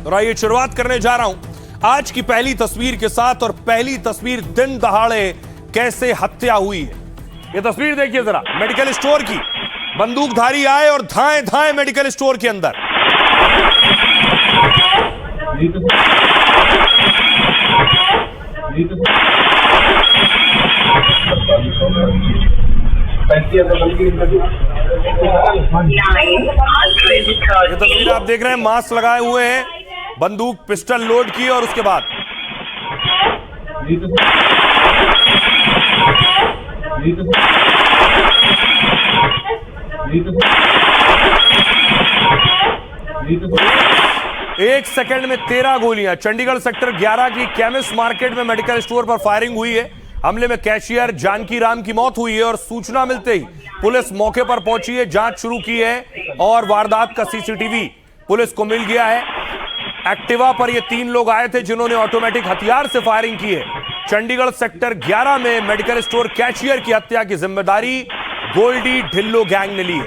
और आइए शुरुआत करने जा रहा हूं आज की पहली तस्वीर के साथ। और पहली तस्वीर दिन दहाड़े कैसे हत्या हुई है, यह तस्वीर देखिए जरा। मेडिकल स्टोर की, बंदूकधारी आए और धाए धाए मेडिकल स्टोर के अंदर। ये तस्वीर आप देख रहे हैं, मास्क लगाए हुए हैं, बंदूक पिस्टल लोड की और उसके बाद एक सेकंड में 13 गोलियां। चंडीगढ़ सेक्टर 11 की केमिस्ट मार्केट में मेडिकल स्टोर पर फायरिंग हुई है। हमले में कैशियर जानकी राम की मौत हुई है और सूचना मिलते ही पुलिस मौके पर पहुंची है, जांच शुरू की है और वारदात का सीसीटीवी पुलिस को मिल गया है। एक्टिवा पर ये 3 लोग आए थे जिन्होंने ऑटोमेटिक हथियार से फायरिंग की है। चंडीगढ़ सेक्टर 11 में मेडिकल स्टोर कैशियर की हत्या की जिम्मेदारी गोल्डी ढिल्लो गैंग ने ली है।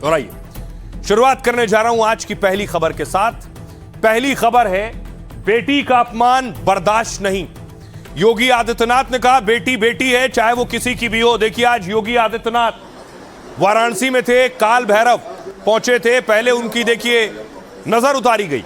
और आइए शुरुआत करने जा रहा हूं आज की पहली खबर के साथ। पहली खबर है, बेटी का अपमान बर्दाश्त नहीं। योगी आदित्यनाथ ने कहा बेटी बेटी है, चाहे वो किसी की भी हो। देखिए आज योगी आदित्यनाथ वाराणसी में थे, काल भैरव पहुंचे थे। पहले उनकी देखिए नजर उतारी गई।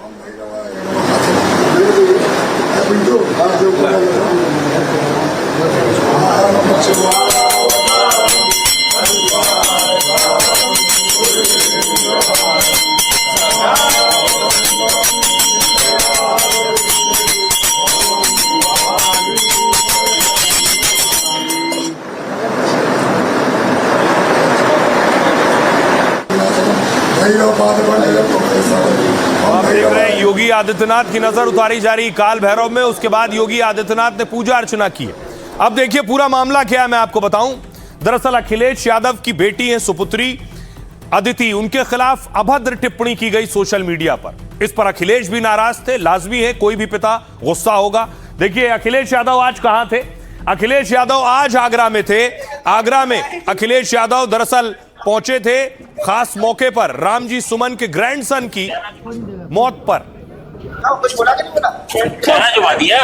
आप देख रहे हैं योगी आदित्यनाथ की नजर उतारी जा रही काल भैरव में। उसके बाद योगी आदित्यनाथ ने पूजा अर्चना की। अब देखिए पूरा मामला क्या है, मैं आपको बताऊं। दरअसल अखिलेश यादव की बेटी है सुपुत्री अदिति, उनके खिलाफ अभद्र टिप्पणी की गई सोशल मीडिया पर। इस पर अखिलेश भी नाराज थे। लाजमी है कोई भी पिता गुस्सा होगा। देखिए अखिलेश यादव आज कहां थे। अखिलेश यादव आज आगरा में थे। आगरा में अखिलेश यादव दरअसल पहुंचे थे खास मौके पर, रामजी सुमन के ग्रैंडसन की मौत पर। कुछ बोला कि नहीं बोला? खाना जुबा दिया।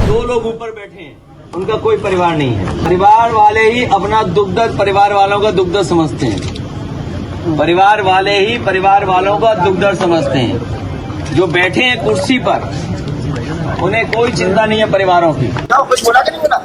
दो लोग ऊपर बैठे हैं, उनका कोई परिवार नहीं है। परिवार वाले ही अपना दुख दर्द परिवार वालों का दुख दर्द समझते हैं। परिवार वाले ही परिवार वालों का दुख दर्द समझते हैं। जो बैठे हैं कुर्सी पर, उन्हें कोई चिंता नहीं है परिवारों की। कुछ बोला कि नहीं बोला?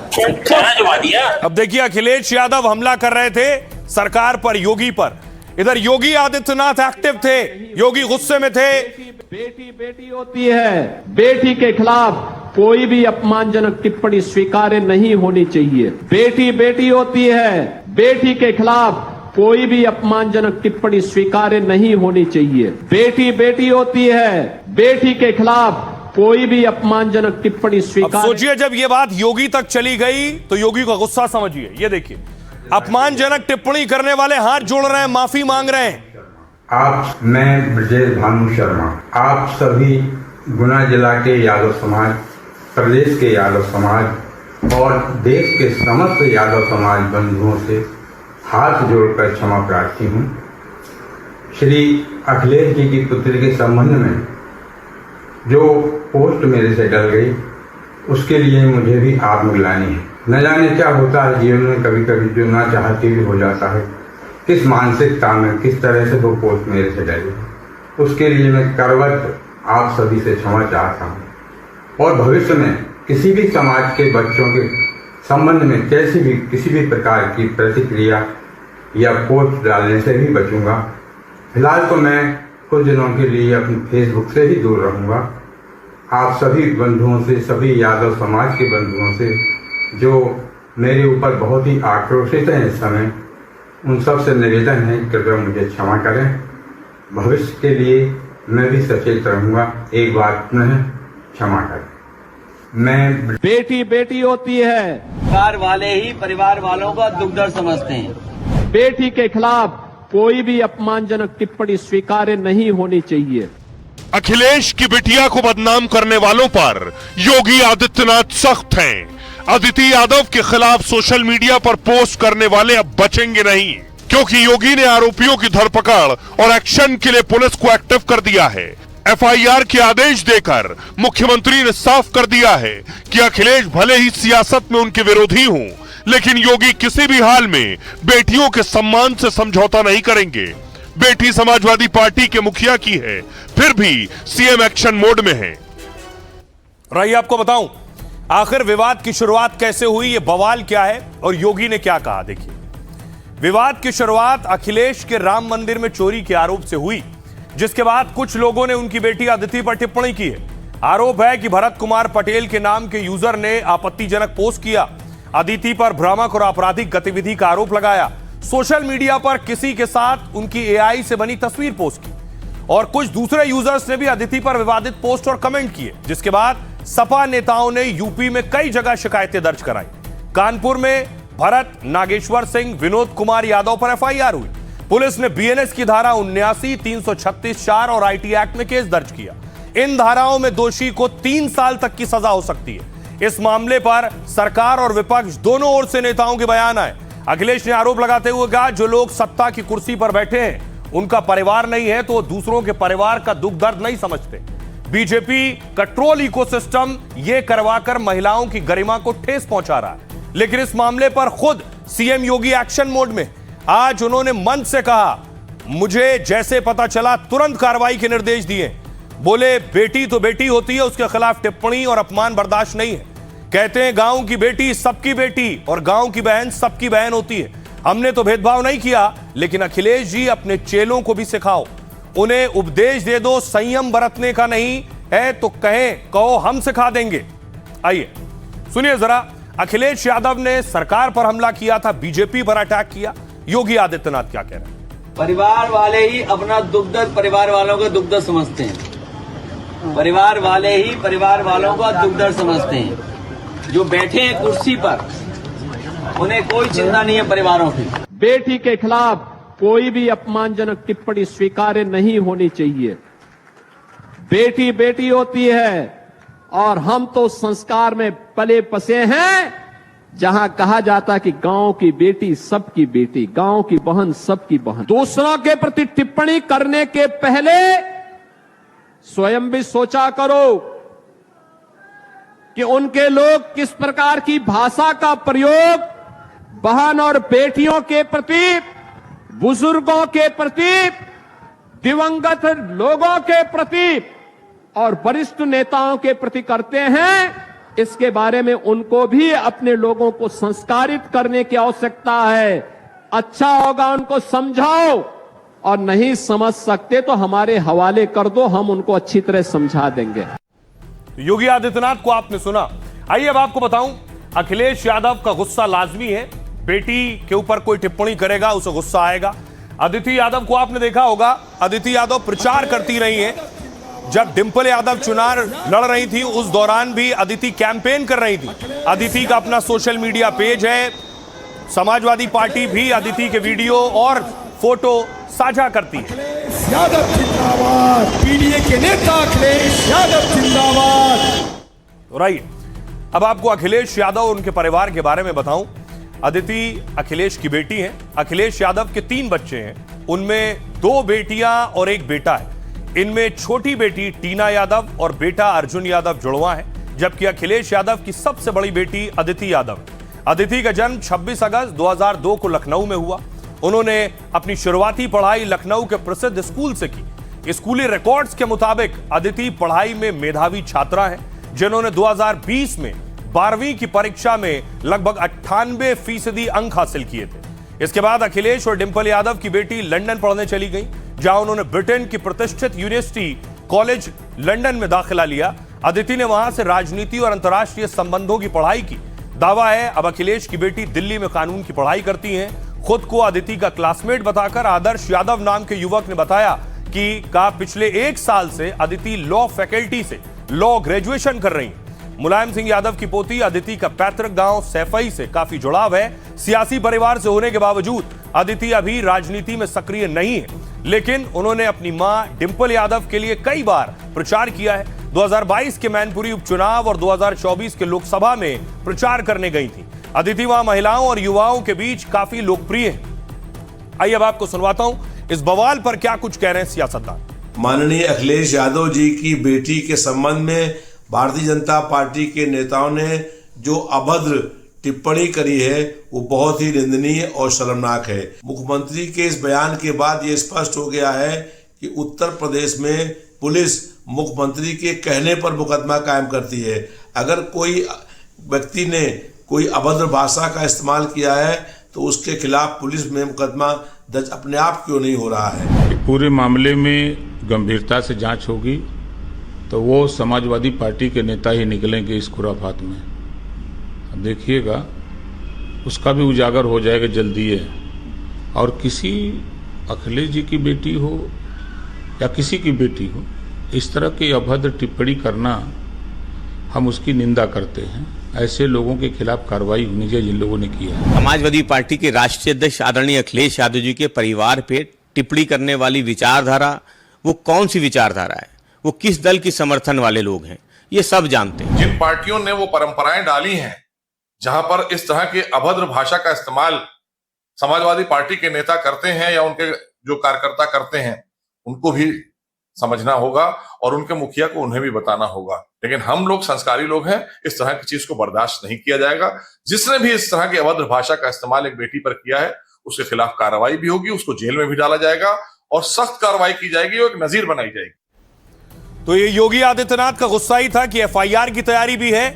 खाना जुबा दिया। अब देखिए अखिलेश यादव हमला कर रहे थे सरकार पर, योगी पर। इधर योगी आदित्यनाथ एक्टिव थे, योगी गुस्से में थे। बेटी बेटी होती है, बेटी के खिलाफ कोई भी अपमानजनक टिप्पणी स्वीकार्य नहीं होनी चाहिए। बेटी बेटी होती है, बेटी के खिलाफ कोई भी अपमानजनक टिप्पणी स्वीकार्य नहीं होनी चाहिए। बेटी बेटी होती है, बेटी के खिलाफ कोई भी अपमानजनक टिप्पणी अब स्वीकार्य। सोचिए जब ये बात योगी तक चली गई तो योगी का गुस्सा समझिए। ये देखिए अपमानजनक टिप्पणी करने वाले हाथ जोड़ रहे हैं, माफी मांग रहे हैं। मैं ब्रजेश भानु शर्मा, आप सभी गुना जिला के यादव समाज, प्रदेश के यादव समाज और देश के समस्त यादव समाज बंधुओं से हाथ जोड़कर क्षमा प्रार्थी हूँ। श्री अखिलेश जी की पुत्री के संबंध में जो पोस्ट मेरे से डल गई, उसके लिए मुझे भी आत्मग्लानि है। न जाने क्या होता है जीवन में, कभी कभी जो ना चाहते भी हो जाता है। किस मानसिकता में किस तरह से वो पोस्ट मेरे से डली, उसके लिए मैं करवट आप सभी से क्षमा चाहता हूँ। और भविष्य में किसी भी समाज के बच्चों के संबंध में किसी भी प्रकार की प्रतिक्रिया या पोस्ट डालने से भी बचूंगा। फिलहाल तो मैं कुछ दिनों के लिए अपने फेसबुक से ही दूर रहूंगा। आप सभी बंधुओं से, सभी यादव समाज के बंधुओं से जो मेरे ऊपर बहुत ही आक्रोशित हैं इस समय, उन सब से निवेदन है कृपया मुझे क्षमा करें। भविष्य के लिए मैं भी सचेत रहूंगा। एक बात में क्षमा करें। मैं बेटी बेटी होती है, परिवार वाले ही परिवार वालों का दुख दर्द समझते हैं। बेटी के खिलाफ कोई भी अपमानजनक टिप्पणी स्वीकार्य नहीं होनी चाहिए। अखिलेश की बिटिया को बदनाम करने वालों पर योगी आदित्यनाथ सख्त हैं। अदिति यादव के खिलाफ सोशल मीडिया पर पोस्ट करने वाले अब बचेंगे नहीं, क्योंकि योगी ने आरोपियों की धरपकड़ और एक्शन के लिए पुलिस को एक्टिव कर दिया है। एफआईआर के आदेश देकर मुख्यमंत्री ने साफ कर दिया है कि अखिलेश भले ही सियासत में उनके विरोधी हों, लेकिन योगी किसी भी हाल में बेटियों के सम्मान से समझौता नहीं करेंगे। बेटी समाजवादी पार्टी के मुखिया की है, फिर भी सीएम एक्शन मोड में है। रही आपको बताऊं आखिर विवाद की शुरुआत कैसे हुई, यह बवाल क्या है और योगी ने क्या कहा। देखिए, विवाद की शुरुआत अखिलेश के राम मंदिर में चोरी के आरोप से हुई, जिसके बाद कुछ लोगों ने उनकी बेटी अदिति पर टिप्पणी की है। आरोप है कि भरत कुमार पटेल के नाम के यूजर ने आपत्तिजनक पोस्ट किया, अदिति पर भ्रामक और आपराधिक गतिविधि का आरोप लगाया, सोशल मीडिया पर किसी के साथ उनकी एआई से बनी तस्वीर पोस्ट की और कुछ दूसरे यूजर्स ने भी अदिति पर विवादित पोस्ट और कमेंट किए, जिसके बाद सपा नेताओं ने यूपी में कई जगह शिकायतें दर्ज कराई। कानपुर में भरत, नागेश्वर सिंह, विनोद कुमार यादव पर एफआईआर हुई। पुलिस ने बीएनएस की धारा 79, 336 4 और आईटी एक्ट में केस दर्ज किया। इन धाराओं में दोषी को 3 साल तक की सजा हो सकती है। इस मामले पर सरकार और विपक्ष दोनों ओर से नेताओं के बयान आए। अखिलेश ने आरोप लगाते हुए कहा, जो लोग सत्ता की कुर्सी पर बैठे हैं उनका परिवार नहीं है तो वो दूसरों के परिवार का दुख दर्द नहीं समझते। बीजेपी का ट्रोल इकोसिस्टम ये करवाकर महिलाओं की गरिमा को ठेस पहुंचा रहा है, लेकिन इस मामले पर खुद सीएम योगी एक्शन मोड में। आज उन्होंने मंच से कहा, मुझे जैसे पता चला तुरंत कार्रवाई के निर्देश दिए। बोले, बेटी तो बेटी होती है, उसके खिलाफ टिप्पणी और अपमान बर्दाश्त नहीं है। कहते हैं गांव की बेटी सबकी बेटी और गांव की बहन सबकी बहन होती है। हमने तो भेदभाव नहीं किया, लेकिन अखिलेश जी अपने चेलों को भी सिखाओ, उन्हें उपदेश दे दो, संयम बरतने का नहीं है तो कहो हम सिखा देंगे। आइए सुनिए जरा, अखिलेश यादव ने सरकार पर हमला किया था, बीजेपी पर अटैक किया। योगी आदित्यनाथ क्या कह रहे हैं? परिवार वाले ही अपना दुख दर्द परिवार वालों का दुख दर्द समझते हैं। परिवार वाले ही परिवार वालों का दुख दर्द समझते हैं। जो बैठे हैं कुर्सी पर, उन्हें कोई चिंता नहीं है परिवारों की। बेटी के खिलाफ कोई भी अपमानजनक टिप्पणी स्वीकार्य नहीं होनी चाहिए। बेटी बेटी होती है और हम तो संस्कार में पले बसे हैं, जहां कहा जाता कि गांव की बेटी सबकी बेटी, गांव की बहन सबकी बहन। दूसरों के प्रति टिप्पणी करने के पहले स्वयं भी सोचा करो कि उनके लोग किस प्रकार की भाषा का प्रयोग बहन और बेटियों के प्रति, बुजुर्गों के प्रति, दिवंगत लोगों के प्रति और वरिष्ठ नेताओं के प्रति करते हैं। इसके बारे में उनको भी अपने लोगों को संस्कारित करने की आवश्यकता है। अच्छा होगा उनको समझाओ, और नहीं समझ सकते तो हमारे हवाले कर दो, हम उनको अच्छी तरह समझा देंगे। योगी आदित्यनाथ को आपने सुना। आइए अब आपको बताऊं, अखिलेश यादव का गुस्सा लाजमी है। बेटी के ऊपर कोई टिप्पणी करेगा उसे गुस्सा आएगा। अदिति यादव को आपने देखा होगा, अदिति यादव प्रचार करती रही है। जब डिंपल यादव चुनाव लड़ रही थी उस दौरान भी अदिति कैंपेन कर रही थी। अदिति का अपना सोशल मीडिया पेज है। समाजवादी पार्टी भी अदिति के वीडियो और फोटो साझा करती है। यादव जिंदाबाद, पीडीए के नेता अखिलेश यादव जिंदाबाद। राइट, अब आपको अखिलेश यादव और उनके परिवार के बारे में बताऊं। अदिति अखिलेश की बेटी हैं। अखिलेश यादव के 3 बच्चे हैं, उनमें 2 बेटियां और 1 बेटा है। इनमें छोटी बेटी टीना यादव और बेटा अर्जुन यादव जुड़वा है, जबकि अखिलेश यादव की सबसे बड़ी बेटी अदिति यादव। अदिति का जन्म 26 अगस्त 2002 को लखनऊ में हुआ। उन्होंने अपनी शुरुआती पढ़ाई लखनऊ के प्रसिद्ध स्कूल से की। स्कूली रिकॉर्ड्स के मुताबिक अदिति पढ़ाई में मेधावी छात्रा है, जिन्होंने 2020 में 12वीं की परीक्षा में लगभग 98% अंक हासिल किए थे। इसके बाद अखिलेश और डिंपल यादव की बेटी लंदन पढ़ने चली गई, जहां उन्होंने ब्रिटेन की प्रतिष्ठित यूनिवर्सिटी कॉलेज लंदन में दाखिला लिया। अदिति ने वहां से राजनीति और अंतर्राष्ट्रीय संबंधों की पढ़ाई की। दावा है अब अखिलेश की बेटी दिल्ली में कानून की पढ़ाई करती हैं। खुद को अदिति का क्लासमेट बताकर आदर्श यादव नाम के युवक ने बताया कि पिछले 1 साल से अदिति लॉ फैकल्टी से लॉ ग्रेजुएशन कर रही हैं। मुलायम सिंह यादव की पोती अदिति का पैतृक गांव सैफई से काफी जुड़ाव है। सियासी परिवार से होने के बावजूद अदिति अभी राजनीति में सक्रिय नहीं है, लेकिन उन्होंने अपनी मां डिंपल यादव के लिए कई बार प्रचार किया है। 2022 के मैनपुरी उपचुनाव और 2024 के लोकसभा में प्रचार करने गई थी। अदिति वहां महिलाओं और युवाओं के बीच काफी लोकप्रिय है। आइए अब आपको सुनवाता हूं इस बवाल पर क्या कुछ कह रहे हैं सियासतदान। माननीय अखिलेश यादव जी की बेटी के संबंध में भारतीय जनता पार्टी के नेताओं ने जो अभद्र टिप्पणी करी है वो बहुत ही निंदनीय और शर्मनाक है। मुख्यमंत्री के इस बयान के बाद ये स्पष्ट हो गया है कि उत्तर प्रदेश में पुलिस मुख्यमंत्री के कहने पर मुकदमा कायम करती है। अगर कोई व्यक्ति ने कोई अभद्र भाषा का इस्तेमाल किया है तो उसके खिलाफ पुलिस में मुकदमा दर्ज अपने आप क्यों नहीं हो रहा है। पूरे मामले में गंभीरता से जांच होगी तो वो समाजवादी पार्टी के नेता ही निकलेंगे इस खुराफात में। अब देखिएगा उसका भी उजागर हो जाएगा जल्दी है। और किसी अखिलेश जी की बेटी हो या किसी की बेटी हो, इस तरह की अभद्र टिप्पणी करना हम उसकी निंदा करते हैं। ऐसे लोगों के खिलाफ कार्रवाई होनी चाहिए जिन लोगों ने किया है। समाजवादी पार्टी के राष्ट्रीय अध्यक्ष आदरणीय अखिलेश यादव जी के परिवार पे टिप्पणी करने वाली विचारधारा वो कौन सी विचारधारा है, वो किस दल की समर्थन वाले लोग हैं, ये सब जानते हैं। जिन पार्टियों ने वो परंपराएं डाली हैं जहां पर इस तरह के अभद्र भाषा का इस्तेमाल समाजवादी पार्टी के नेता करते हैं या उनके जो कार्यकर्ता करते हैं, उनको भी समझना होगा और उनके मुखिया को उन्हें भी बताना होगा। लेकिन हम लोग संस्कारी लोग हैं, इस तरह की चीज को बर्दाश्त नहीं किया जाएगा। जिसने भी इस तरह की अभद्र भाषा का इस्तेमाल एक बेटी पर किया है उसके खिलाफ कार्रवाई भी होगी, उसको जेल में भी डाला जाएगा और सख्त कार्रवाई की जाएगी और एक नजीर बनाई जाएगी। तो ये योगी आदित्यनाथ का गुस्सा ही था कि एफआईआर की तैयारी भी है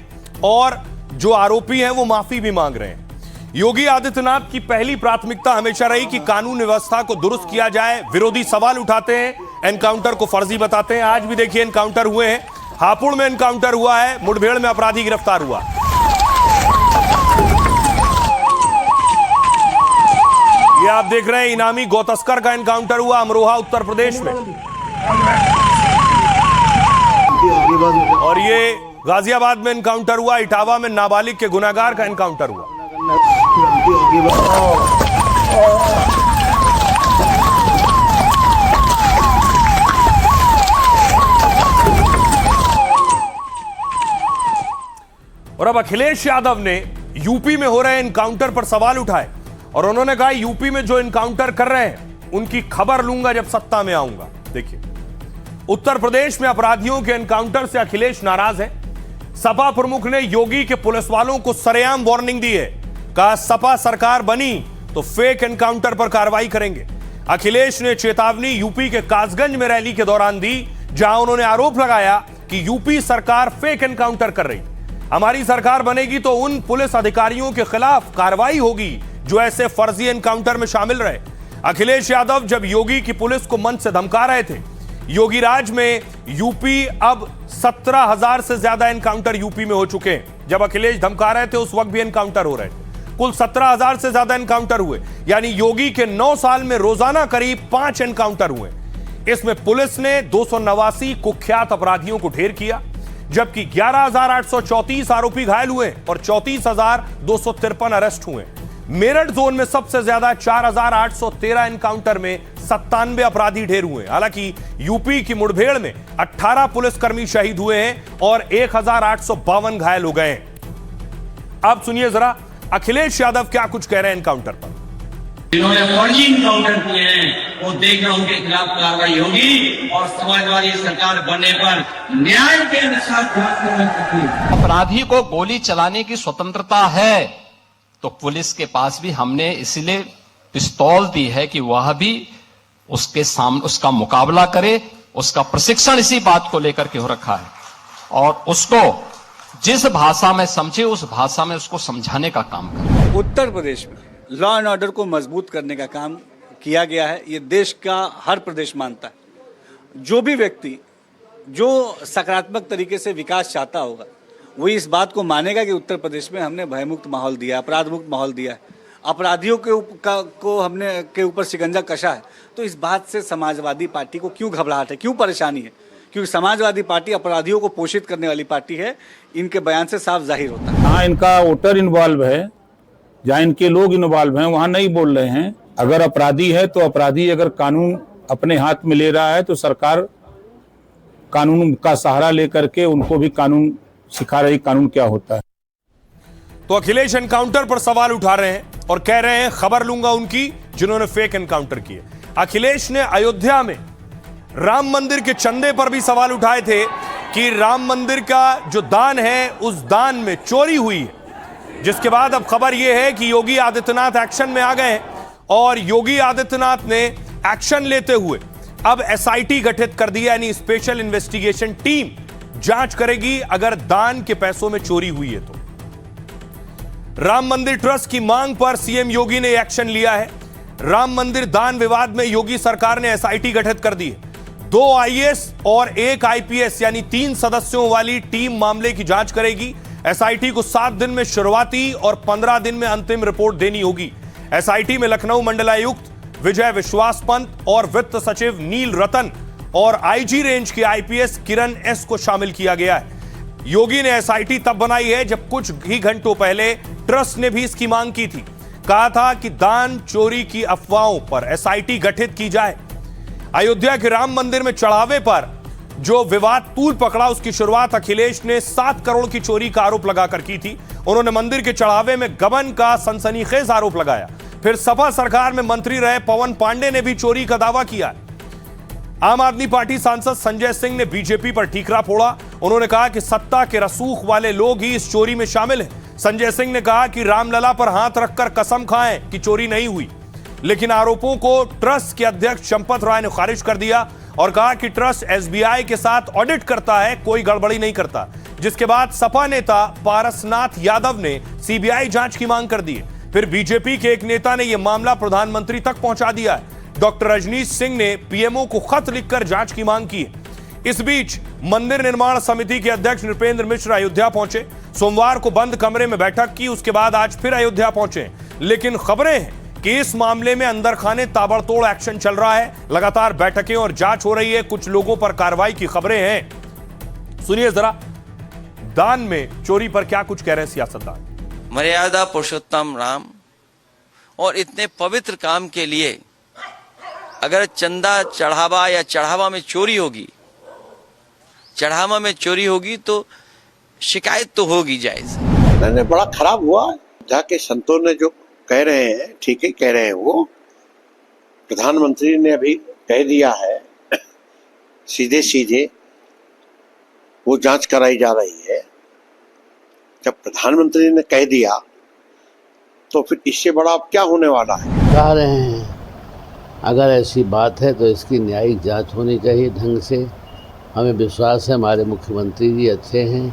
और जो आरोपी हैं वो माफी भी मांग रहे हैं। योगी आदित्यनाथ की पहली प्राथमिकता हमेशा रही कि कानून व्यवस्था को दुरुस्त किया जाए। विरोधी सवाल उठाते हैं, एनकाउंटर को फर्जी बताते हैं। आज भी देखिए एनकाउंटर हुए हैं, हापुड़ में एनकाउंटर हुआ है, मुठभेड़ में अपराधी गिरफ्तार हुआ। ये आप देख रहे हैं इनामी गौतस्कर का एनकाउंटर हुआ अमरोहा उत्तर प्रदेश में, और ये गाजियाबाद में एनकाउंटर हुआ, इटावा में नाबालिग के गुनाहगार का एनकाउंटर हुआ। और अब अखिलेश यादव ने यूपी में हो रहे एनकाउंटर पर सवाल उठाए और उन्होंने कहा यूपी में जो एनकाउंटर कर रहे हैं उनकी खबर लूंगा जब सत्ता में आऊंगा। देखिए, उत्तर प्रदेश में अपराधियों के एनकाउंटर से अखिलेश नाराज है। सपा प्रमुख ने योगी के पुलिस वालों को सरेआम वार्निंग दी है, कहा सपा सरकार बनी तो फेक एनकाउंटर पर कार्रवाई करेंगे। अखिलेश ने चेतावनी यूपी के कासगंज में रैली के दौरान दी, जहां उन्होंने आरोप लगाया कि यूपी सरकार फेक एनकाउंटर कर रही। हमारी सरकार बनेगी तो उन पुलिस अधिकारियों के खिलाफ कार्रवाई होगी जो ऐसे फर्जी एनकाउंटर में शामिल रहे। अखिलेश यादव जब योगी की पुलिस को मंच से धमका रहे थे, योगी राज में यूपी अब 17,000 से ज्यादा एनकाउंटर यूपी में हो चुके हैं। जब अखिलेश धमका रहे थे उस वक्त भी एनकाउंटर हो रहे थे। कुल 17,000 से ज्यादा एनकाउंटर हुए, यानी योगी के 9 साल में रोजाना करीब 5 एनकाउंटर हुए। इसमें पुलिस ने 289 कुख्यात अपराधियों को ढेर किया, जबकि 11,834 आरोपी घायल हुए और 34,253 अरेस्ट हुए। मेरठ जोन में सबसे ज्यादा 4,813 एनकाउंटर में 97 अपराधी ढेर हुए। हालांकि यूपी की मुठभेड़ में 18 पुलिसकर्मी शहीद हुए हैं और 1,852 घायल हो गए हैं। अब सुनिए जरा अखिलेश यादव क्या कुछ कह रहे हैं एनकाउंटर पर। जिन्होंने फर्जी इनकाउंटर किए हैं वो देखना उनके खिलाफ कार्रवाई होगी और समाजवादी सरकार बनने पर न्याय के अनुसार अपराधी को गोली चलाने की स्वतंत्रता है तो पुलिस के पास भी हमने इसलिए पिस्तौल दी है कि वह भी उसके सामने उसका मुकाबला करे। उसका प्रशिक्षण इसी बात को लेकर के हो रखा है और उसको जिस भाषा में समझे उस भाषा में उसको समझाने का काम करें। उत्तर प्रदेश में लॉ एंड ऑर्डर को मजबूत करने का काम किया गया है। ये देश का हर प्रदेश मानता है। जो भी व्यक्ति जो सकारात्मक तरीके से विकास चाहता होगा वो इस बात को मानेगा कि उत्तर प्रदेश में हमने भयमुक्त माहौल दिया, अपराध मुक्त माहौल दिया है, अपराधियों को हमने के ऊपर शिकंजा कसा है। तो इस बात से समाजवादी पार्टी को क्यों घबराहट है, क्यों परेशानी है? क्योंकि समाजवादी पार्टी अपराधियों को पोषित करने वाली पार्टी है। इनके बयान से साफ जाहिर होता है। हाँ, इनका वोटर इन्वॉल्व है, जहाँ इनके लोग इन्वॉल्व हैं वहाँ नहीं बोल रहे हैं। अगर अपराधी है तो अपराधी अगर कानून अपने हाथ में ले रहा है तो सरकार कानून का सहारा लेकर के उनको भी कानून सिखा रही, कानून क्या होता है। तो अखिलेश एनकाउंटर पर सवाल उठा रहे हैं और कह रहे हैं खबर लूंगा उनकी जिन्होंने फेक एनकाउंटर किए। अखिलेश ने अयोध्या में राम मंदिर के चंदे पर भी सवाल उठाए थे कि राम मंदिर का जो दान है उस दान में चोरी हुई है, जिसके बाद अब खबर यह है कि योगी आदित्यनाथ एक्शन में आ गए हैं और योगी आदित्यनाथ ने एक्शन लेते हुए अब एसआईटी गठित कर दिया, यानी स्पेशल इन्वेस्टिगेशन टीम जांच करेगी अगर दान के पैसों में चोरी हुई है तो। राम मंदिर ट्रस्ट की मांग पर सीएम योगी ने एक्शन लिया है। राम मंदिर दान विवाद में योगी सरकार ने एसआईटी गठित कर दी है। 2 आईएएस और 1 आईपीएस यानी 3 सदस्यों वाली टीम मामले की जांच करेगी। एसआईटी को 7 दिन में शुरुआती और 15 दिन में अंतिम रिपोर्ट देनी होगी। एसआईटी में लखनऊ मंडलायुक्त विजय विश्वास पंत और वित्त सचिव नील रतन और आईजी रेंज के आईपीएस किरण एस को शामिल किया गया है। योगी ने एसआईटी तब बनाई है जब कुछ ही घंटों पहले ट्रस्ट ने भी इसकी मांग की थी। कहा था कि दान चोरी की अफवाहों पर एसआईटी गठित की जाए। अयोध्या के राम मंदिर में चढ़ावे पर जो विवाद तूल पकड़ा उसकी शुरुआत अखिलेश ने 7 करोड़ की चोरी का आरोप लगाकर की थी। उन्होंने मंदिर के चढ़ावे में गबन का सनसनीखेज आरोप लगाया। फिर सपा सरकार में मंत्री रहे पवन पांडे ने भी चोरी का दावा किया। आम आदमी पार्टी सांसद संजय सिंह ने बीजेपी पर ठीकरा फोड़ा। उन्होंने कहा कि सत्ता के रसूख वाले लोग ही इस चोरी में शामिल हैं। संजय सिंह ने कहा कि रामलला पर हाथ रखकर कसम खाएं कि चोरी नहीं हुई, लेकिन आरोपों को ट्रस्ट के अध्यक्ष चंपत राय ने खारिज कर दिया और कहा कि ट्रस्ट एसबीआई के साथ ऑडिट करता है, कोई गड़बड़ी नहीं करता। जिसके बाद सपा नेता पारसनाथ यादव ने सीबीआई जांच की मांग कर दी है। फिर बीजेपी के एक नेता ने यह मामला प्रधानमंत्री तक पहुंचा दिया है। डॉक्टर रजनीश सिंह ने पीएमओ को खत लिखकर जांच की मांग की है। इस बीच मंदिर निर्माण समिति के अध्यक्ष नृपेंद्र मिश्र अयोध्या पहुंचे। सोमवार को बंद कमरे में बैठक की, उसके बाद आज फिर अयोध्या पहुंचे। लेकिन खबरें हैं कि इस मामले में अंदर खाने ताबड़तोड़ एक्शन चल रहा है। लगातार बैठकें और जांच हो रही है। कुछ लोगों पर कार्रवाई की खबरें हैं। सुनिए जरा दान में चोरी पर क्या कुछ कह रहे हैं सियासतदान। मर्यादा पुरुषोत्तम राम और इतने पवित्र काम के लिए अगर चंदा चढ़ावा या चढ़ावा में चोरी होगी तो शिकायत तो होगी जायज। मैंने बड़ा खराब हुआ जाके संतों ने जो कह रहे हैं ठीक है कह रहे हैं। वो प्रधानमंत्री ने अभी कह दिया है सीधे सीधे वो जांच कराई जा रही है। जब प्रधानमंत्री ने कह दिया तो फिर इससे बड़ा अब क्या होने वाला है। कह रहे हैं अगर ऐसी बात है तो इसकी न्यायिक जांच होनी चाहिए ढंग से। हमें विश्वास है हमारे मुख्यमंत्री जी अच्छे हैं,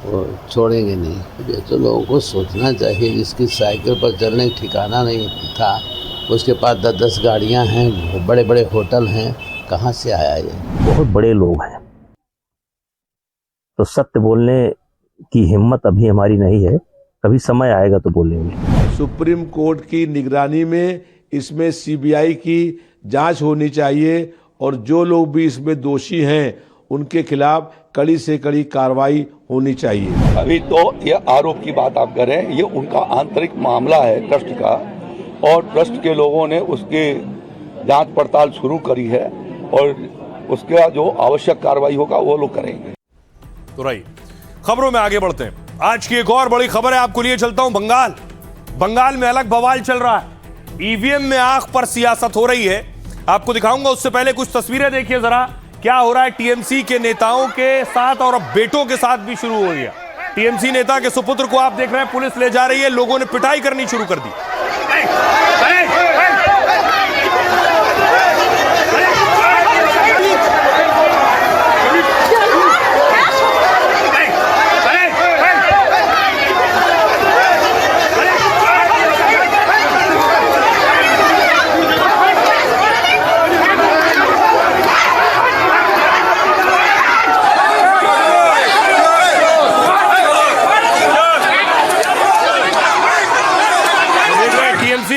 वो छोड़ेंगे नहीं। ये तो लोगों को सोचना चाहिए, जिसकी साइकिल पर चलने का ठिकाना नहीं था उसके पास 10-10 गाड़ियां हैं, बड़े बड़े होटल हैं, कहाँ से आया ये। बहुत बड़े लोग हैं तो सत्य बोलने की हिम्मत अभी हमारी नहीं है, कभी समय आएगा तो बोलेंगे। सुप्रीम कोर्ट की निगरानी में इसमें सीबीआई की जांच होनी चाहिए और जो लोग भी इसमें दोषी हैं उनके खिलाफ कड़ी से कड़ी कार्रवाई होनी चाहिए। अभी तो ये आरोप की बात आप कर रहे हैं, ये उनका आंतरिक मामला है ट्रस्ट का, और ट्रस्ट के लोगों ने उसकी जांच पड़ताल शुरू करी है और उसका जो आवश्यक कार्रवाई होगा वो लोग करेंगे। तो रही खबरों में आगे बढ़ते हैं। आज की एक और बड़ी खबर है, आपको लिए चलता हूं बंगाल में अलग बवाल चल रहा है। ईवीएम में आंख पर सियासत हो रही है, आपको दिखाऊंगा। उससे पहले कुछ तस्वीरें देखिए जरा क्या हो रहा है टीएमसी के नेताओं के साथ और अब बेटों के साथ भी शुरू हो गया। टीएमसी नेता के सुपुत्र को आप देख रहे हैं पुलिस ले जा रही है, लोगों ने पिटाई करनी शुरू कर दी।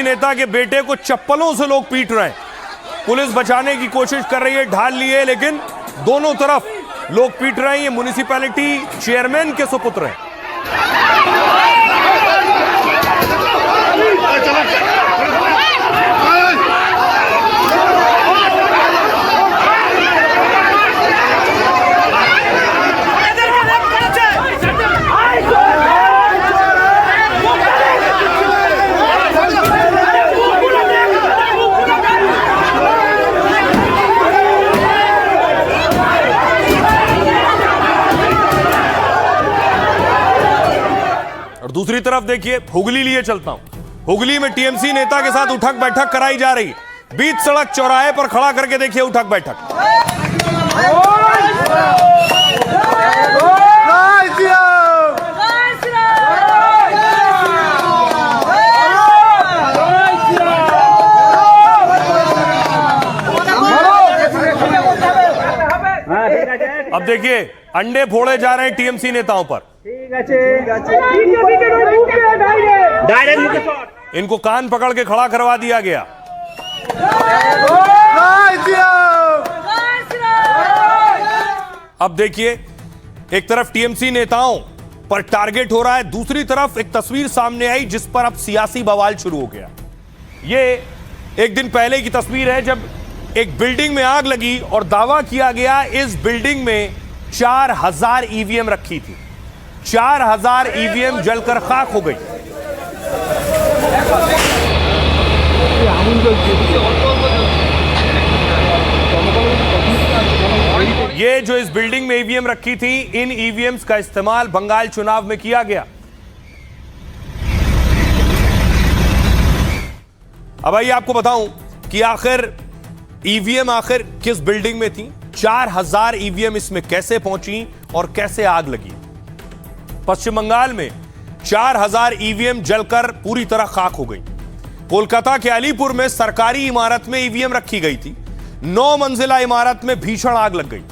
नेता के बेटे को चप्पलों से लोग पीट रहे हैं, पुलिस बचाने की कोशिश कर रही है, ढाल लिए, लेकिन दोनों तरफ लोग पीट रहे हैं। ये म्युनिसिपैलिटी चेयरमैन के सुपुत्र हैं। दूसरी तरफ देखिए, हुगली लिए चलता हूं। हुगली में टीएमसी नेता के साथ उठक बैठक कराई जा रही है। बीच सड़क चौराहे पर खड़ा करके देखिए उठक बैठक। अब देखिए अंडे फोड़े जा रहे हैं टीएमसी नेताओं पर। इनको कान पकड़ के खड़ा करवा दिया गया। अब देखिए एक तरफ टीएमसी नेताओं पर टारगेट हो रहा है, दूसरी तरफ एक तस्वीर सामने आई जिस पर अब सियासी बवाल शुरू हो गया। ये एक दिन पहले की तस्वीर है जब एक बिल्डिंग में आग लगी और दावा किया गया इस बिल्डिंग में 4000 ईवीएम रखी थी। 4000 ईवीएम जलकर खाक हो गई। ये जो इस बिल्डिंग में ईवीएम रखी थी, इन ईवीएम्स का इस्तेमाल बंगाल चुनाव में किया गया। अब आइए आपको बताऊं कि आखिर ईवीएम आखिर किस बिल्डिंग में थी, 4000 ईवीएम इसमें कैसे पहुंची और कैसे आग लगी। पश्चिम बंगाल में 4000 ईवीएम जलकर पूरी तरह खाक हो गई। कोलकाता के अलीपुर में सरकारी इमारत में ईवीएम रखी गई थी। 9 मंजिला इमारत में भीषण आग लग गई।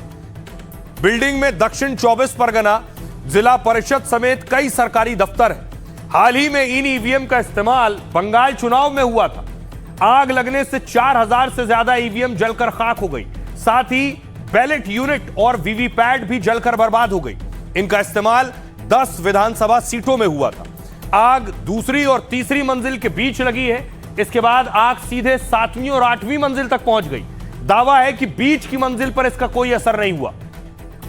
बिल्डिंग में दक्षिण 24 परगना जिला परिषद समेत कई सरकारी दफ्तर हैं। हाल ही में इन ईवीएम का इस्तेमाल बंगाल चुनाव में हुआ था। आग लगने से 4000 से ज्यादा ईवीएम जलकर खाक हो गई। साथ ही बैलेट यूनिट और वीवीपैट भी जलकर बर्बाद हो गई। इनका इस्तेमाल 10 विधानसभा सीटों में हुआ था। आग दूसरी और तीसरी मंजिल के बीच लगी है। इसके बाद आग सीधे 7वीं और 8वीं मंजिल तक पहुंच गई। दावा है कि बीच की मंजिल पर इसका कोई असर नहीं हुआ।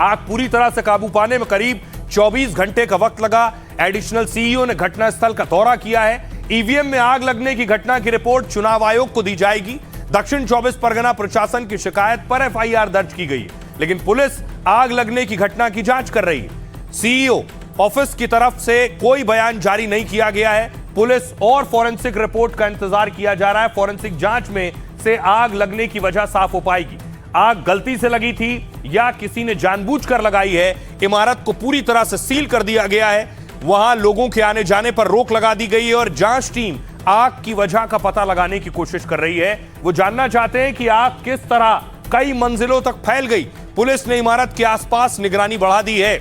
आग पूरी तरह से काबू पाने में करीब 24 घंटे का वक्त लगा। एडिशनल सीईओ ने घटनास्थल का दौरा किया है। ईवीएम में आग लगने की घटना की रिपोर्ट चुनाव आयोग को दी जाएगी। दक्षिण 24 परगना प्रशासन की शिकायत पर एफआईआर दर्ज की गई है, लेकिन पुलिस आग लगने की घटना की जांच कर रही है। सीईओ ऑफिस की तरफ से कोई बयान जारी नहीं किया गया है। पुलिस और फॉरेंसिक रिपोर्ट का इंतजार किया जा रहा है। फॉरेंसिक जांच में से आग लगने की वजह साफ हो पाएगी। आग गलती से लगी थी या किसी ने जानबूझकर लगाई है। इमारत को पूरी तरह से सील कर दिया गया है। वहां लोगों के आने जाने पर रोक लगा दी गई है और जांच टीम आग की वजह का पता लगाने की कोशिश कर रही है। वो जानना चाहते हैं कि आग किस तरह कई मंजिलों तक फैल गई। पुलिस ने इमारत के आसपास निगरानी बढ़ा दी है,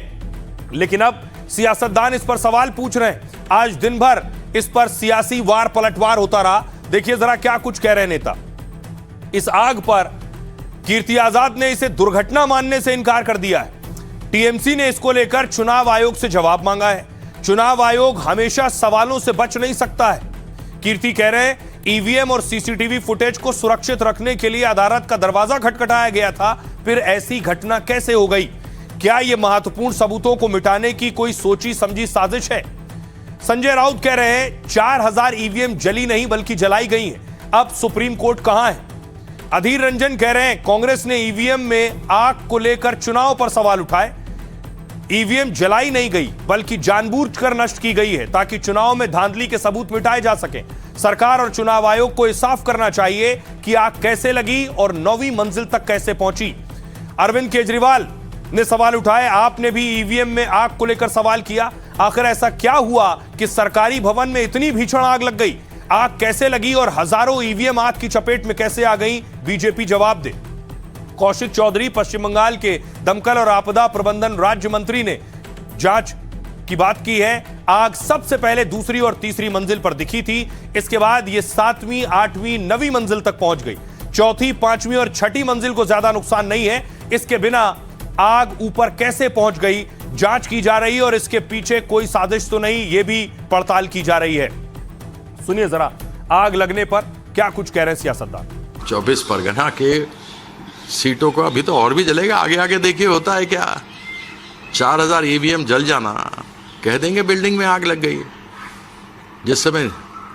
लेकिन अब सियासतदान इस पर सवाल पूछ रहे हैं। आज दिन भर इस पर सियासी वार पलटवार होता रहा। देखिए जरा क्या कुछ कह रहे नेता। इस आग पर कीर्ति आजाद ने इसे दुर्घटना मानने से इनकार कर दिया है। टीएमसी ने इसको लेकर चुनाव आयोग से जवाब मांगा है। चुनाव आयोग हमेशा सवालों से बच नहीं सकता है। कीर्ति कह रहे हैं ईवीएम और सीसीटीवी फुटेज को सुरक्षित रखने के लिए अदालत का दरवाजा खटखटाया गया था, फिर ऐसी घटना कैसे हो गई? क्या यह महत्वपूर्ण सबूतों को मिटाने की कोई सोची समझी साजिश है? संजय राउत कह रहे हैं 4000 ईवीएम जली नहीं बल्कि जलाई गई हैं। अब सुप्रीम कोर्ट कहां है? अधीर रंजन कह रहे हैं कांग्रेस ने ईवीएम में आग को लेकर चुनाव पर सवाल उठाए। ईवीएम जलाई नहीं गई बल्कि जानबूझकर नष्ट की गई है ताकि चुनाव में धांधली के सबूत मिटाए जा सकें। सरकार और चुनाव आयोग को साफ करना चाहिए कि आग कैसे लगी और 9वीं मंजिल तक कैसे पहुंची। अरविंद केजरीवाल ने सवाल उठाए। आपने भी ईवीएम में आग को लेकर सवाल किया। आखिर ऐसा क्या हुआ कि सरकारी भवन में इतनी भीषण आग लग गई? आग कैसे लगी और हजारों ईवीएम आग की चपेट में कैसे आ गई? बीजेपी जवाब दे। कौशिक चौधरी पश्चिम बंगाल के दमकल और आपदा प्रबंधन राज्य मंत्री ने जांच की बात की है। आग सबसे पहले दूसरी और तीसरी मंजिल पर दिखी थी। इसके बाद यह 7वीं, 8वीं, 9वीं मंजिल तक पहुंच गई। चौथी, 5वीं और 6ठी मंजिल को ज्यादा नुकसान नहीं है। इसके बिना आग ऊपर कैसे पहुंच गई जांच की जा रही है और इसके पीछे कोई साजिश तो नहीं, यह भी पड़ताल की जा रही है। सुनिए जरा आग लगने पर क्या कुछ कह रहे हैं सियासतदान। 24 परगना के सीटों को अभी तो और भी जलेगा। आगे आगे देखिए होता है क्या। 4000 ईवीएम जल जाना, कह देंगे बिल्डिंग में आग लग गई। जिस समय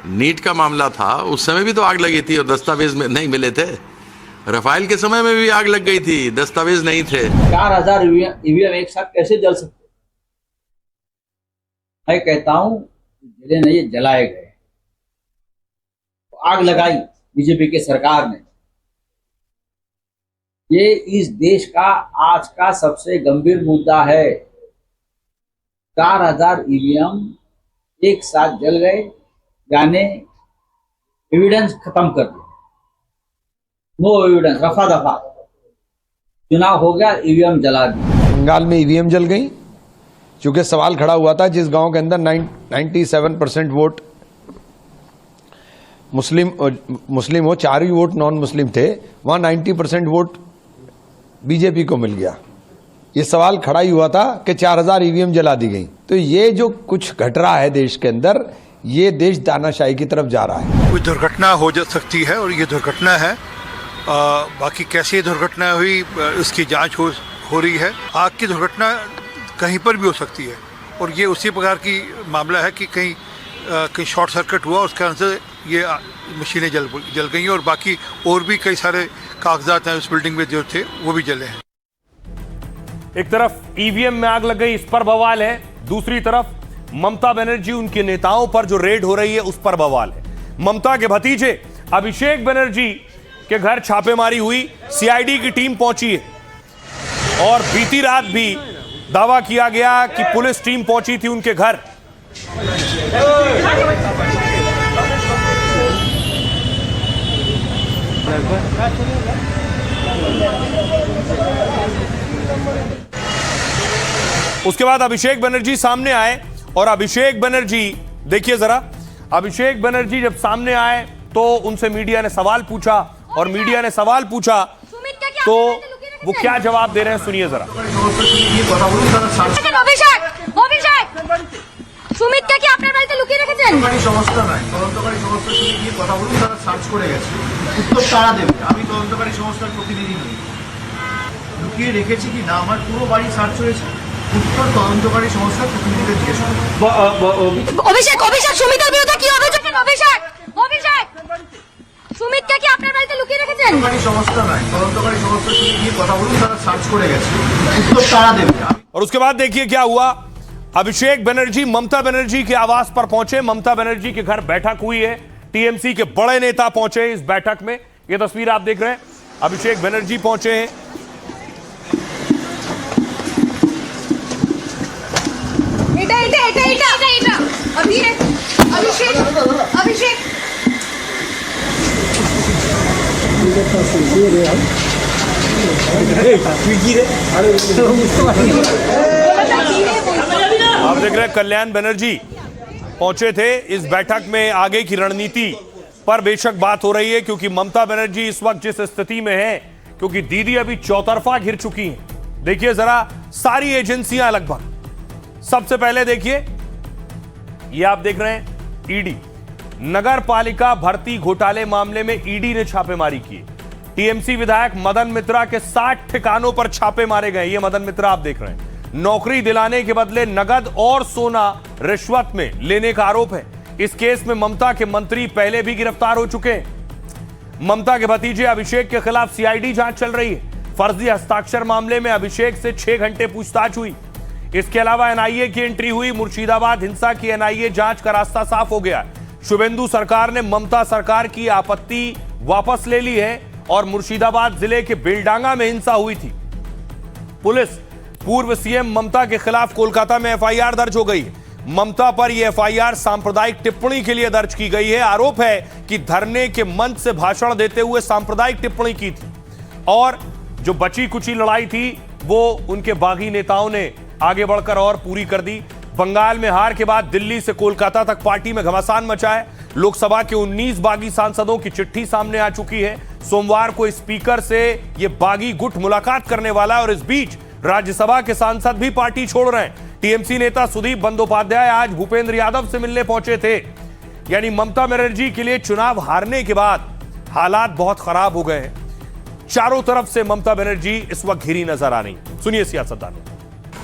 नीट का मामला था उस समय भी तो आग लगी थी और दस्तावेज में नहीं मिले थे। रफाइल के समय में भी आग लग गई थी, दस्तावेज नहीं थे। 4000 ईवीएम एक साथ कैसे जल सकते? मैं कहता हूं जले नहीं, जलाए गए, आग लगाई बीजेपी के सरकार ने। ये इस देश का आज का सबसे गंभीर मुद्दा है। 4000 ईवीएम एक साथ जल गए, यानी एविडेंस खत्म कर दिया, नो एविडेंस, रफा दफा चुनाव हो गया, ईवीएम जला दिया। बंगाल में ईवीएम जल गई, क्योंकि सवाल खड़ा हुआ था जिस गांव के अंदर 97% वोट मुस्लिम हो, 4 ही वोट नॉन मुस्लिम थे, वहां 90% वोट बीजेपी को मिल गया। ये सवाल खड़ा ही हुआ था कि 4000 ईवीएम जला दी गई। तो ये जो कुछ घट रहा है देश के अंदर, ये देश तानाशाही की तरफ जा रहा है। कोई दुर्घटना हो जा सकती है और ये दुर्घटना है। बाकी कैसे दुर्घटना हुई इसकी जांच हो रही है। आग की दुर्घटना कहीं पर भी हो सकती है और ये उसी प्रकार की मामला है कि कहीं शॉर्ट सर्किट हुआ, उसके कारण से ये मशीनें जल गई और बाकी और भी कई सारे कागजात हैं उस बिल्डिंग में जो थे वो भी जले हैं। एक तरफ ईवीएम में आग लग गई, इस पर बवाल है, दूसरी तरफ ममता बनर्जी, उनके नेताओं पर जो रेड हो रही है उस पर बवाल है। ममता के भतीजे अभिषेक बनर्जी के घर छापेमारी हुई, सीआईडी की टीम पहुंची है और बीती रात भी दावा किया गया कि पुलिस टीम पहुंची थी उनके घर। उसके बाद अभिषेक बनर्जी सामने आए और अभिषेक बनर्जी, देखिए जरा, अभिषेक बनर्जी जब सामने आए तो उनसे मीडिया ने सवाल पूछा और मीडिया ने सवाल पूछा तो वो क्या जवाब दे रहे हैं, सुनिए जरा। সুমিতকে কি আপনার বাড়িতে লুকিয়ে রেখেছেন? সমস্যা নাই, তদন্তকারী সংস্থা থেকে গিয়ে কথা বলুন, তারা সার্চ করে গেছে, উত্তর তারা দেবে। আমি তদন্তকারী সংস্থার প্রতিনিধি নই, লুকিয়ে রেখেছি কি না আমার পুরো বাড়ি সার্চ হয়েছে, উত্তর তদন্তকারী সংস্থার প্রতিনিধিদের জিজ্ঞেস করুন। অভিষেক সুমিতের বিরুদ্ধে কি অভিযোগ? অভিষেক সুমিতকে কি আপনার বাড়িতে লুকিয়ে রেখেছেন? সমস্যা নাই, তদন্তকারী সংস্থা থেকে গিয়ে কথা বলুন, তারা সার্চ করে গেছে, উত্তর তারা দেবে। और उसके बाद देखिए क्या हुआ। अभिषेक बनर्जी ममता बनर्जी के आवास पर पहुंचे, ममता बनर्जी के घर बैठक हुई है, टीएमसी के बड़े नेता पहुंचे इस बैठक में। यह तस्वीर आप देख रहे हैं, अभिषेक बनर्जी पहुंचे हैं। आप देख रहे हैं कल्याण बनर्जी पहुंचे थे इस बैठक में। आगे की रणनीति पर बेशक बात हो रही है, क्योंकि ममता बनर्जी इस वक्त जिस स्थिति में है, क्योंकि दीदी अभी चौतरफा घिर चुकी हैं। देखिए जरा, सारी एजेंसियां लगभग। सबसे पहले देखिए, ये आप देख रहे हैं ईडी, नगर पालिका भर्ती घोटाले मामले में ईडी ने छापेमारी की। टीएमसी विधायक मदन मित्रा के 60 ठिकानों पर छापे मारे गए। ये मदन मित्रा आप देख रहे हैं। नौकरी दिलाने के बदले नगद और सोना रिश्वत में लेने का आरोप है। इस केस में ममता के मंत्री पहले भी गिरफ्तार हो चुके हैं। ममता के भतीजे अभिषेक के खिलाफ सीआईडी जांच चल रही है। फर्जी हस्ताक्षर मामले में अभिषेक से 6 घंटे पूछताछ हुई। इसके अलावा एनआईए की एंट्री हुई। मुर्शिदाबाद हिंसा की एनआईए जांच का रास्ता साफ हो गया। शुभेंदु सरकार ने ममता सरकार की आपत्ति वापस ले ली है और मुर्शिदाबाद जिले के बेलडांगा में हिंसा हुई थी। पुलिस पूर्व सीएम ममता के खिलाफ कोलकाता में एफआईआर दर्ज हो गई है। ममता पर यह एफआईआर सांप्रदायिक टिप्पणी के लिए दर्ज की गई है। आरोप है कि धरने के मंच से भाषण देते हुए सांप्रदायिक टिप्पणी की थी और जो बची कुची लड़ाई थी वो उनके बागी नेताओं ने आगे बढ़कर और पूरी कर दी। बंगाल में हार के बाद दिल्ली से कोलकाता तक पार्टी में घमासान मचा है। लोकसभा के 19 बागी सांसदों की चिट्ठी सामने आ चुकी है। सोमवार को स्पीकर से यह बागी गुट मुलाकात करने वाला है और इस बीच राज्यसभा के सांसद भी पार्टी छोड़ रहे हैं। टीएमसी नेता सुदीप बंदोपाध्याय आज भूपेंद्र यादव से मिलने पहुंचे थे। यानी ममता बनर्जी के लिए चुनाव हारने के बाद हालात बहुत खराब हो गए हैं। चारों तरफ से ममता बनर्जी इस वक्त घिरी नजर आ रही। सुनिए सियासतदानों।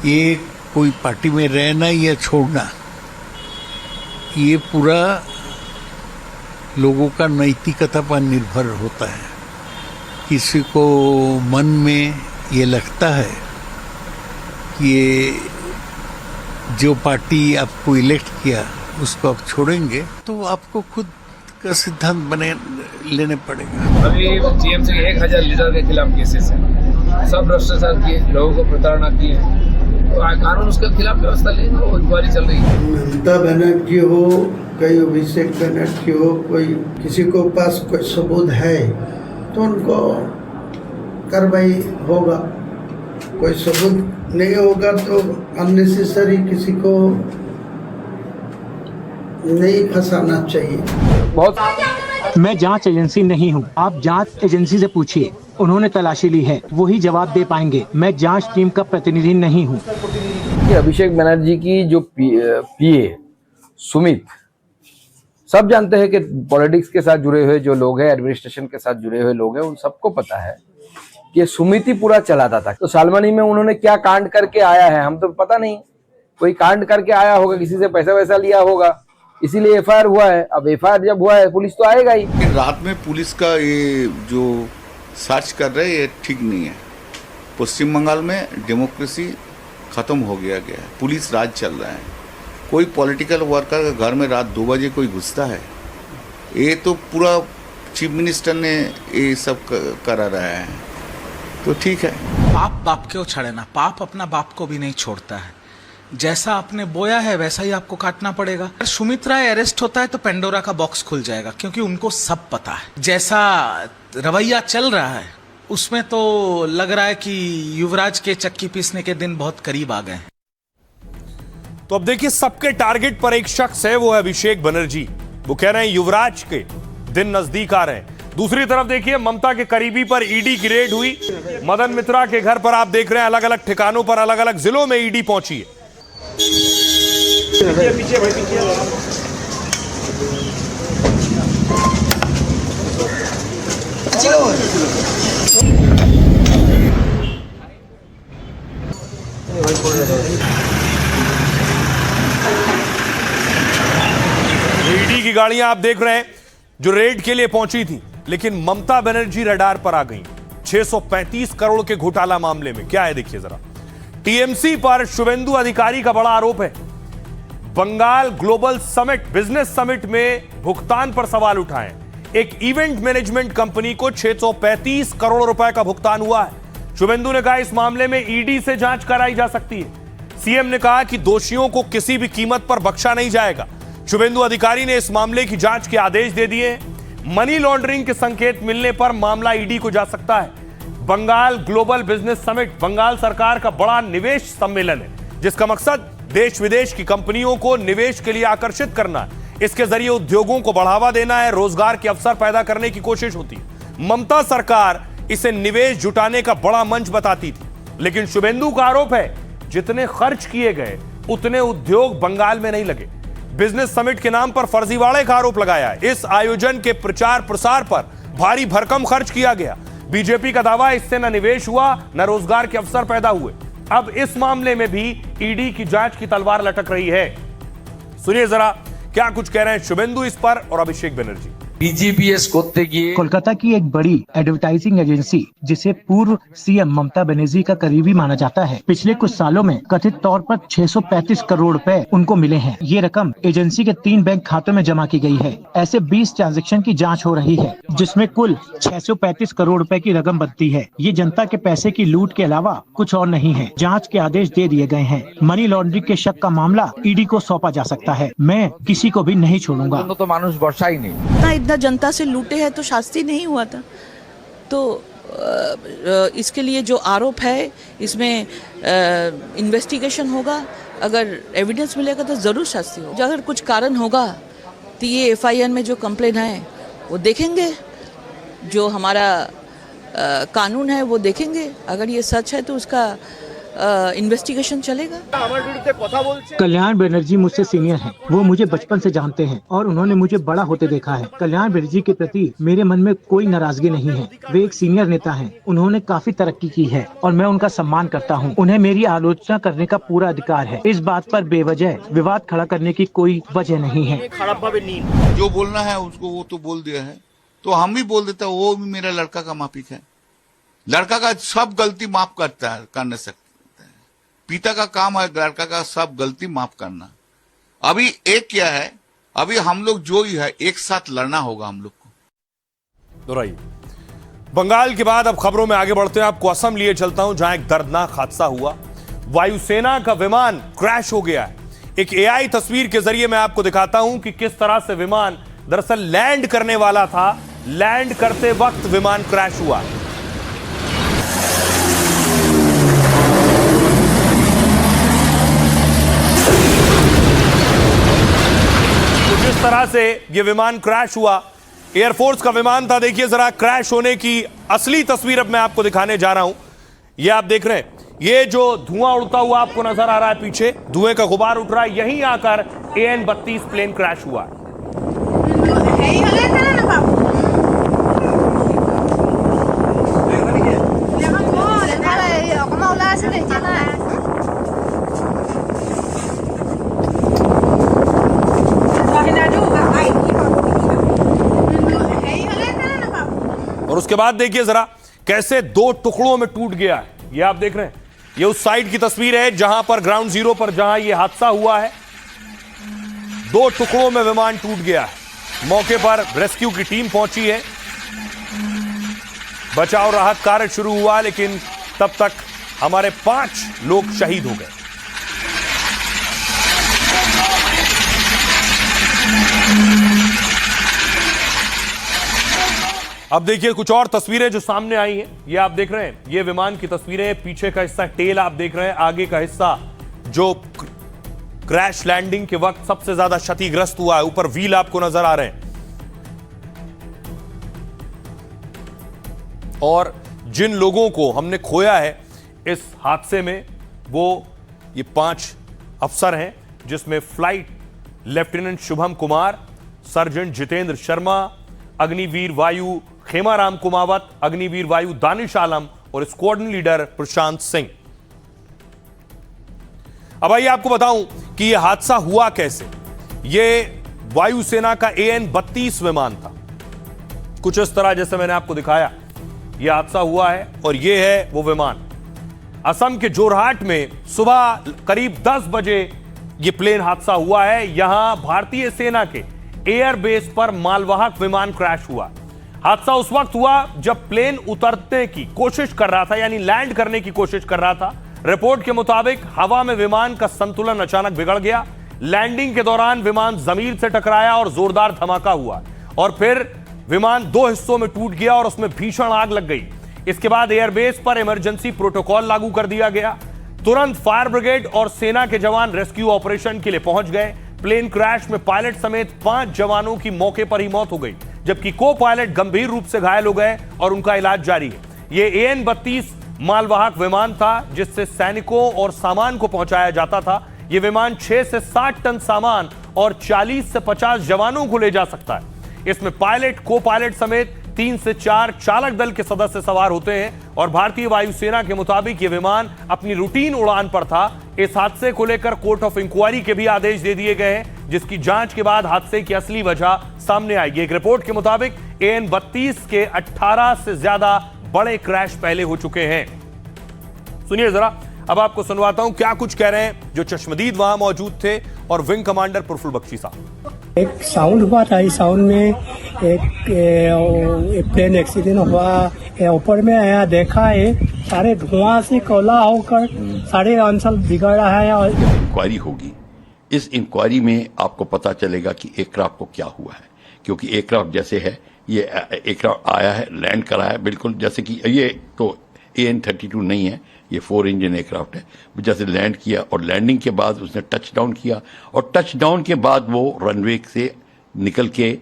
ये कोई पार्टी में रहना या छोड़ना, ये पूरा लोगों का नैतिकता पर निर्भर होता है। किसी को मन में ये लगता है कि ये जो पार्टी आपको इलेक्ट किया उसको आप छोड़ेंगे तो आपको खुद का सिद्धांत बने लेने पड़ेगा। अभी टीएमसी के 1000 लीडर के खिलाफ केसेस है, सब भ्रष्टाचार किए, लोगों को प्रताड़ना किए, तो कानून उसके खिलाफ व्यवस्था लेगा, वो इंक्वायरी चल रही है। ममता बनर्जी हो, कोई अभिषेक बनर्जी हो, कोई किसी को पास कोई सबूत है तो उनको कार्रवाई होगा, कोई सबूत नहीं होगा तो अननेसेसरी किसी को नहीं फंसाना चाहिए। मैं जांच एजेंसी नहीं हूं, आप जांच एजेंसी से पूछिए, उन्होंने तलाशी ली है, वही जवाब दे पाएंगे। मैं जांच टीम का प्रतिनिधि नहीं हूं। अभिषेक बनर्जी की जो पीए सुमित, सब जानते हैं कि पॉलिटिक्स के साथ जुड़े हुए जो लोग हैं, एडमिनिस्ट्रेशन के साथ जुड़े हुए लोग हैं, उन सबको पता है कि सुमित ही पूरा चलाता था। तो सालमनी में उन्होंने क्या कांड करके आया है हम तो पता नहीं, कोई कांड करके आया होगा, किसी से पैसा वैसा लिया होगा, इसीलिए एफआईआर हुआ है। अब एफआईआर जब हुआ है पुलिस तो आएगा ही। रात में पुलिस का ये जो सर्च कर रहे हैं ये ठीक नहीं है। पश्चिम बंगाल में डेमोक्रेसी खत्म हो गया है, पुलिस राज चल रहा है। कोई पॉलिटिकल वर्कर का घर में रात 2 बजे कोई घुसता है? ये तो पूरा चीफ मिनिस्टर ने ये सब करा रहा है, तो ठीक है। पाप बाप क्यों छड़े ना, पाप अपना बाप को भी नहीं छोड़ता है। जैसा आपने बोया है वैसा ही आपको काटना पड़ेगा। अगर सुमित राय अरेस्ट होता है तो पेंडोरा का बॉक्स खुल जाएगा, क्योंकि उनको सब पता है। जैसा रवैया चल रहा है उसमें तो लग रहा है कि युवराज के चक्की पीसने के दिन बहुत करीब आ गए। तो अब देखिए, सबके टारगेट पर एक शख्स है, वो है अभिषेक बनर्जी। वो कह रहे हैं युवराज के दिन नजदीक आ रहे हैं। दूसरी तरफ देखिए, ममता के करीबी पर ईडी की रेड हुई। मदन मित्रा के घर पर आप देख रहे हैं, अलग अलग ठिकानों पर अलग अलग जिलों में ईडी पहुंची है। पीछे भाई पीछे। ईडी की गाड़ियां आप देख रहे हैं जो रेड के लिए पहुंची थी, लेकिन ममता बनर्जी रडार पर आ गई 635 करोड़ के घोटाला मामले में। क्या है देखिए जरा। टीएमसी पर शुभेंदु अधिकारी का बड़ा आरोप है। Bengal global summit, business summit में भुगतान पर सवाल उठाए। एक इवेंट मैनेजमेंट कंपनी को 635 करोड़ रुपए का भुगतान हुआ है। शुभेंदु ने कहा इस मामले में ईडी से जांच कराई जा सकती है। सीएम ने कहा कि दोषियों को किसी भी कीमत पर बख्शा नहीं जाएगा। शुभेंदु अधिकारी ने इस मामले की जांच के आदेश दे दिए। मनी लॉन्ड्रिंग के संकेत मिलने पर मामला ईडी को जा सकता है। Bengal global business summit Bengal सरकार का बड़ा निवेश सम्मेलन है, जिसका मकसद देश विदेश की कंपनियों को निवेश के लिए आकर्षित करना है। इसके जरिए उद्योगों को बढ़ावा देना है, रोजगार के अवसर पैदा करने की कोशिश होती है। ममता सरकार इसे निवेश जुटाने का बड़ा मंच बताती थी, लेकिन शुभेंदु का आरोप है जितने खर्च किए गए उतने उद्योग बंगाल में नहीं लगे। बिजनेस समिट के नाम पर फर्जीवाड़े का आरोप लगाया है। इस आयोजन के प्रचार प्रसार पर भारी भरकम खर्च किया गया। बीजेपी का दावा है इससे न निवेश हुआ न रोजगार के अवसर पैदा हुए। अब इस मामले में भी ईडी की जांच की तलवार लटक रही है। सुनिए जरा क्या कुछ कह रहे हैं शुभेंदु इस पर और अभिषेक बनर्जी। बीजीपीएस कोलकाता की एक बड़ी एडवर्टाइजिंग एजेंसी जिसे पूर्व सीएम ममता बनर्जी का करीबी माना जाता है, पिछले कुछ सालों में कथित तौर पर 635 करोड़ रुपए उनको मिले हैं। ये रकम एजेंसी के 3 बैंक खातों में जमा की गई है। ऐसे 20 ट्रांजैक्शन की जांच हो रही है, जिसमें कुल 635 करोड़ रुपए की रकम बनती है। ये जनता के पैसे की लूट के अलावा कुछ और नहीं है। जाँच के आदेश दे दिए गए हैं। मनी लॉन्ड्रिंग के शक का मामला ईडी को सौंपा जा सकता है। मैं किसी को भी नहीं छोड़ूंगा। तो मानुष वर्षा ही नहीं इतना जनता से लूटे हैं तो शास्ति नहीं हुआ था। तो इसके लिए जो आरोप है इसमें इन्वेस्टिगेशन होगा। अगर एविडेंस मिलेगा तो ज़रूर शास्ति होगा। अगर कुछ कारण होगा तो ये एफआईआर में जो कंप्लेन है वो देखेंगे, जो हमारा कानून है वो देखेंगे। अगर ये सच है तो उसका इन्वेस्टिगेशन चलेगा। कल्याण बनर्जी मुझसे सीनियर हैं। वो मुझे बचपन से जानते हैं और उन्होंने मुझे बड़ा होते देखा है। कल्याण बनर्जी के प्रति मेरे मन में कोई नाराजगी नहीं है। वे एक सीनियर नेता हैं। उन्होंने काफी तरक्की की है और मैं उनका सम्मान करता हूं। उन्हें मेरी आलोचना करने का पूरा अधिकार है। इस बात पर बेवजह विवाद खड़ा करने की कोई वजह नहीं है। जो बोलना है उसको वो तो बोल दिया है, तो हम भी बोल देते हैं। वो भी मेरा लड़का का माफिक है। लड़का का सब गलती माफ करता है, करने सकता। पिता का काम है लड़का का सब गलती माफ करना, अभी एक क्या है, अभी हम लोग जो ही है एक साथ लड़ना होगा हम लोग को। दोहराइए। बंगाल के बाद अब खबरों में आगे बढ़ते हैं, आपको असम लिए चलता हूं जहां एक दर्दनाक हादसा हुआ। वायुसेना का विमान क्रैश हो गया है। एक एआई तस्वीर के जरिए मैं आपको दिखाता हूं कि किस तरह से विमान दरअसल लैंड करने वाला था, लैंड करते वक्त विमान क्रैश हुआ। तो जिस तरह से यह विमान क्रैश हुआ, एयरफोर्स का विमान था। देखिए जरा क्रैश होने की असली तस्वीर अब मैं आपको दिखाने जा रहा हूं। यह आप देख रहे हैं, ये जो धुआं उड़ता हुआ आपको नजर आ रहा है, पीछे धुएं का गुबार उठ रहा है, यहीं आकर AN-32 प्लेन क्रैश हुआ। और उसके बाद देखिए जरा कैसे दो टुकड़ों में टूट गया है। ये आप देख रहे हैं, ये उस साइड की तस्वीर है जहां पर ग्राउंड जीरो पर जहां ये हादसा हुआ है, दो टुकड़ों में विमान टूट गया है। मौके पर रेस्क्यू की टीम पहुंची है, बचाव राहत कार्य शुरू हुआ, लेकिन तब तक हमारे 5 लोग शहीद हो गए। अब देखिए कुछ और तस्वीरें जो सामने आई हैं, ये आप देख रहे हैं, ये विमान की तस्वीरें। पीछे का हिस्सा टेल आप देख रहे हैं, आगे का हिस्सा जो क्रैश लैंडिंग के वक्त सबसे ज्यादा क्षतिग्रस्त हुआ है, ऊपर व्हील आपको नजर आ रहे हैं। और जिन लोगों को हमने खोया है इस हादसे में, वो ये 5 अफसर हैं, जिसमें flight lieutenant Shubham Kumar, sergeant Jitendra Sharma, Agniveer वायु खेमाराम कुमावत, अग्निवीर वायु दानिश आलम और स्क्वाड्रन लीडर प्रशांत सिंह। अब आइए आपको बताऊं कि यह हादसा हुआ कैसे। यह वायुसेना का AN-32 विमान था। कुछ इस तरह जैसे मैंने आपको दिखाया यह हादसा हुआ है, और यह है वो विमान। असम के जोरहाट में सुबह करीब 10 बजे यह प्लेन हादसा हुआ है। यहां भारतीय सेना के एयरबेस पर मालवाहक विमान क्रैश हुआ। हादसा उस वक्त हुआ जब प्लेन उतरने की कोशिश कर रहा था, यानी लैंड करने की कोशिश कर रहा था। रिपोर्ट के मुताबिक हवा में विमान का संतुलन अचानक बिगड़ गया। लैंडिंग के दौरान विमान जमीन से टकराया और जोरदार धमाका हुआ, और फिर विमान 2 हिस्सों में टूट गया और उसमें भीषण आग लग गई। इसके बाद एयरबेस पर इमरजेंसी प्रोटोकॉल लागू कर दिया गया। तुरंत फायर ब्रिगेड और सेना के जवान रेस्क्यू ऑपरेशन के लिए पहुंच गए। प्लेन क्रैश में पायलट समेत 5 जवानों की मौके पर ही मौत हो गई, जबकि को पायलट गंभीर रूप से घायल हो गए और उनका इलाज जारी है। यह AN-32 मालवाहक विमान था जिससे सैनिकों और सामान को पहुंचाया जाता था। यह विमान 6 से 7 टन सामान और 40 से 50 जवानों को ले जा सकता है। इसमें पायलट, को पायलट समेत 3 से 4 चालक दल के सदस्य सवार होते हैं, और भारतीय वायुसेना के मुताबिक यह विमान अपनी रूटीन उड़ान पर था। इस हादसे को लेकर कोर्ट ऑफ इंक्वायरी के भी आदेश दे दिए गए हैं, जिसकी जांच के बाद हादसे की असली वजह सामने आएगी। एक रिपोर्ट के मुताबिक AN-32 के 18 से ज्यादा बड़े क्रैश पहले हो चुके हैं। सुनिए जरा, अब आपको सुनवाता हूं क्या कुछ कह रहे हैं जो चश्मदीद वहां मौजूद थे और विंग कमांडर प्रफुल्ल बख्शी साहब। एक साउंड हुआ था, इस साउंड में एक प्लेन एक्सीडेंट हुआ, ऊपर में आया, देखा है सारे धुआं से कोला होकर सारे अंचल बिगड़ रहा है। और इंक्वायरी होगी, इस इंक्वायरी में आपको पता चलेगा कि एयरक्राफ्ट को क्या हुआ है, क्योंकि एयरक्राफ्ट जैसे है, ये एयरक्राफ्ट आया है, लैंड करा है, बिल्कुल जैसे कि ये तो AN-32 नहीं है, ये 4 इंजन एयरक्राफ्ट है। जैसे लैंड किया और लैंडिंग के बाद उसने टच डाउन किया, और टच डाउन के बाद वो रनवे से निकल के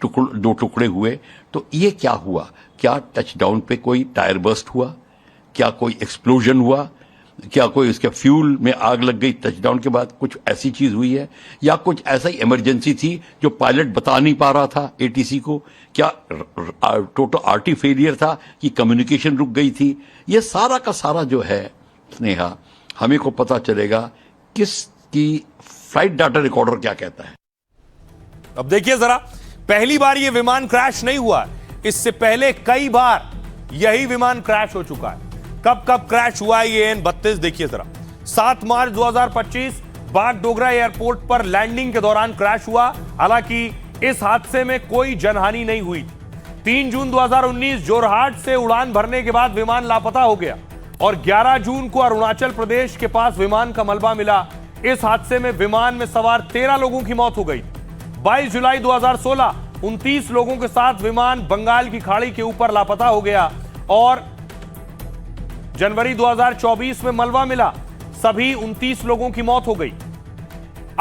2 टुकड़े हुए। तो ये क्या हुआ? क्या टच डाउन पे कोई टायर बर्स्ट हुआ? क्या कोई एक्सप्लोजन हुआ? क्या कोई उसके फ्यूल में आग लग गई टचडाउन के बाद? कुछ ऐसी चीज हुई है, या कुछ ऐसा ही इमरजेंसी थी जो पायलट बता नहीं पा रहा था ATC को? क्या टोटल RT फेलियर था कि कम्युनिकेशन रुक गई थी? ये सारा का सारा जो है स्नेहा, हमें को पता चलेगा किसकी फ्लाइट डाटा रिकॉर्डर क्या कहता है। अब देखिए जरा, पहली बार ये विमान क्रैश नहीं हुआ, इससे पहले कई बार यही विमान क्रैश हो चुका है। कब कब क्रैश हुआ है ये AN-32 देखिए जरा। 7 मार्च 2025 बागडोगरा एयरपोर्ट पर लैंडिंग के दौरान क्रैश हुआ। हालांकि इस हादसे में कोई जनहानि नहीं हुई। 3 जून 2019 जोरहाट से उड़ान भरने के बाद विमान लापता हो गया और 11 जून को अरुणाचल प्रदेश के पास विमान का मलबा मिला। इस हादसे में विमान में सवार 13 लोगों की मौत हो गई। 22 जुलाई 2016 29 लोगों के साथ विमान बंगाल की खाड़ी के ऊपर लापता हो गया और जनवरी 2024 में मलबा मिला। सभी 29 लोगों की मौत हो गई।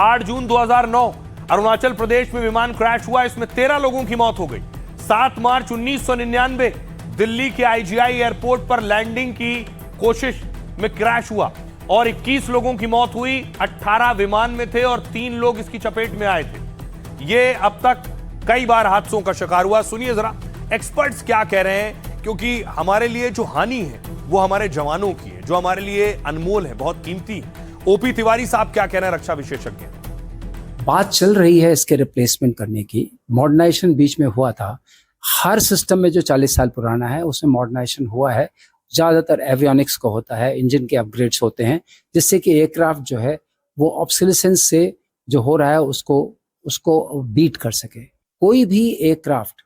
8 जून 2009 अरुणाचल प्रदेश में विमान क्रैश हुआ, इसमें 13 लोगों की मौत हो गई। 7 मार्च 1999 दिल्ली के IGI एयरपोर्ट पर लैंडिंग की कोशिश में क्रैश हुआ और 21 लोगों की मौत हुई। 18 विमान में थे और 3 लोग इसकी चपेट में आए थे। ये अब तक कई बार हादसों का शिकार हुआ। सुनिए जरा एक्सपर्ट्स क्या कह रहे हैं, क्योंकि हमारे लिए जो हानि है वो हमारे जवानों की है, जो हमारे लिए अनमोल है, बहुत कीमती है। ओपी तिवारी साहब क्या कह रहे हैं, रक्षा विशेषज्ञ। बात चल रही है इसके रिप्लेसमेंट करने की। मॉडर्नाइजेशन बीच में हुआ था। हर सिस्टम में जो 40 साल पुराना है उसमें मॉडर्नाइजेशन हुआ है। ज़्यादातर एवियोनिक्स को होता है, इंजन के अपग्रेड्स होते हैं, जिससे कि एयरक्राफ्ट जो है वो ऑब्सोलेसेंस से जो हो रहा है उसको बीट कर सके। कोई भी एयरक्राफ्ट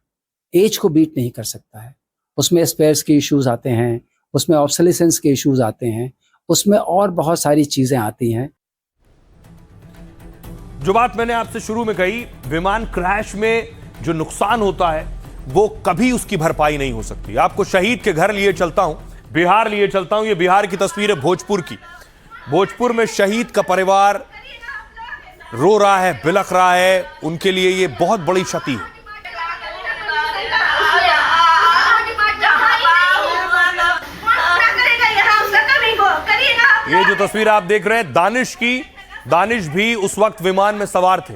एज को बीट नहीं कर सकता है। उसमें स्पेयर्स के इश्यूज आते हैं, उसमें ऑब्सोलेसेंस के इश्यूज आते हैं, उसमें और बहुत सारी चीजें आती हैं। जो बात मैंने आपसे शुरू में कही, विमान क्रैश में जो नुकसान होता है वो कभी उसकी भरपाई नहीं हो सकती। आपको शहीद के घर लिए चलता हूं, बिहार लिए चलता हूं। ये बिहार की तस्वीर है भोजपुर की। भोजपुर में शहीद का परिवार रो रहा है, बिलख रहा है। उनके लिए ये बहुत बड़ी क्षति है। ये जो तस्वीर आप देख रहे हैं दानिश की, दानिश भी उस वक्त विमान में सवार थे।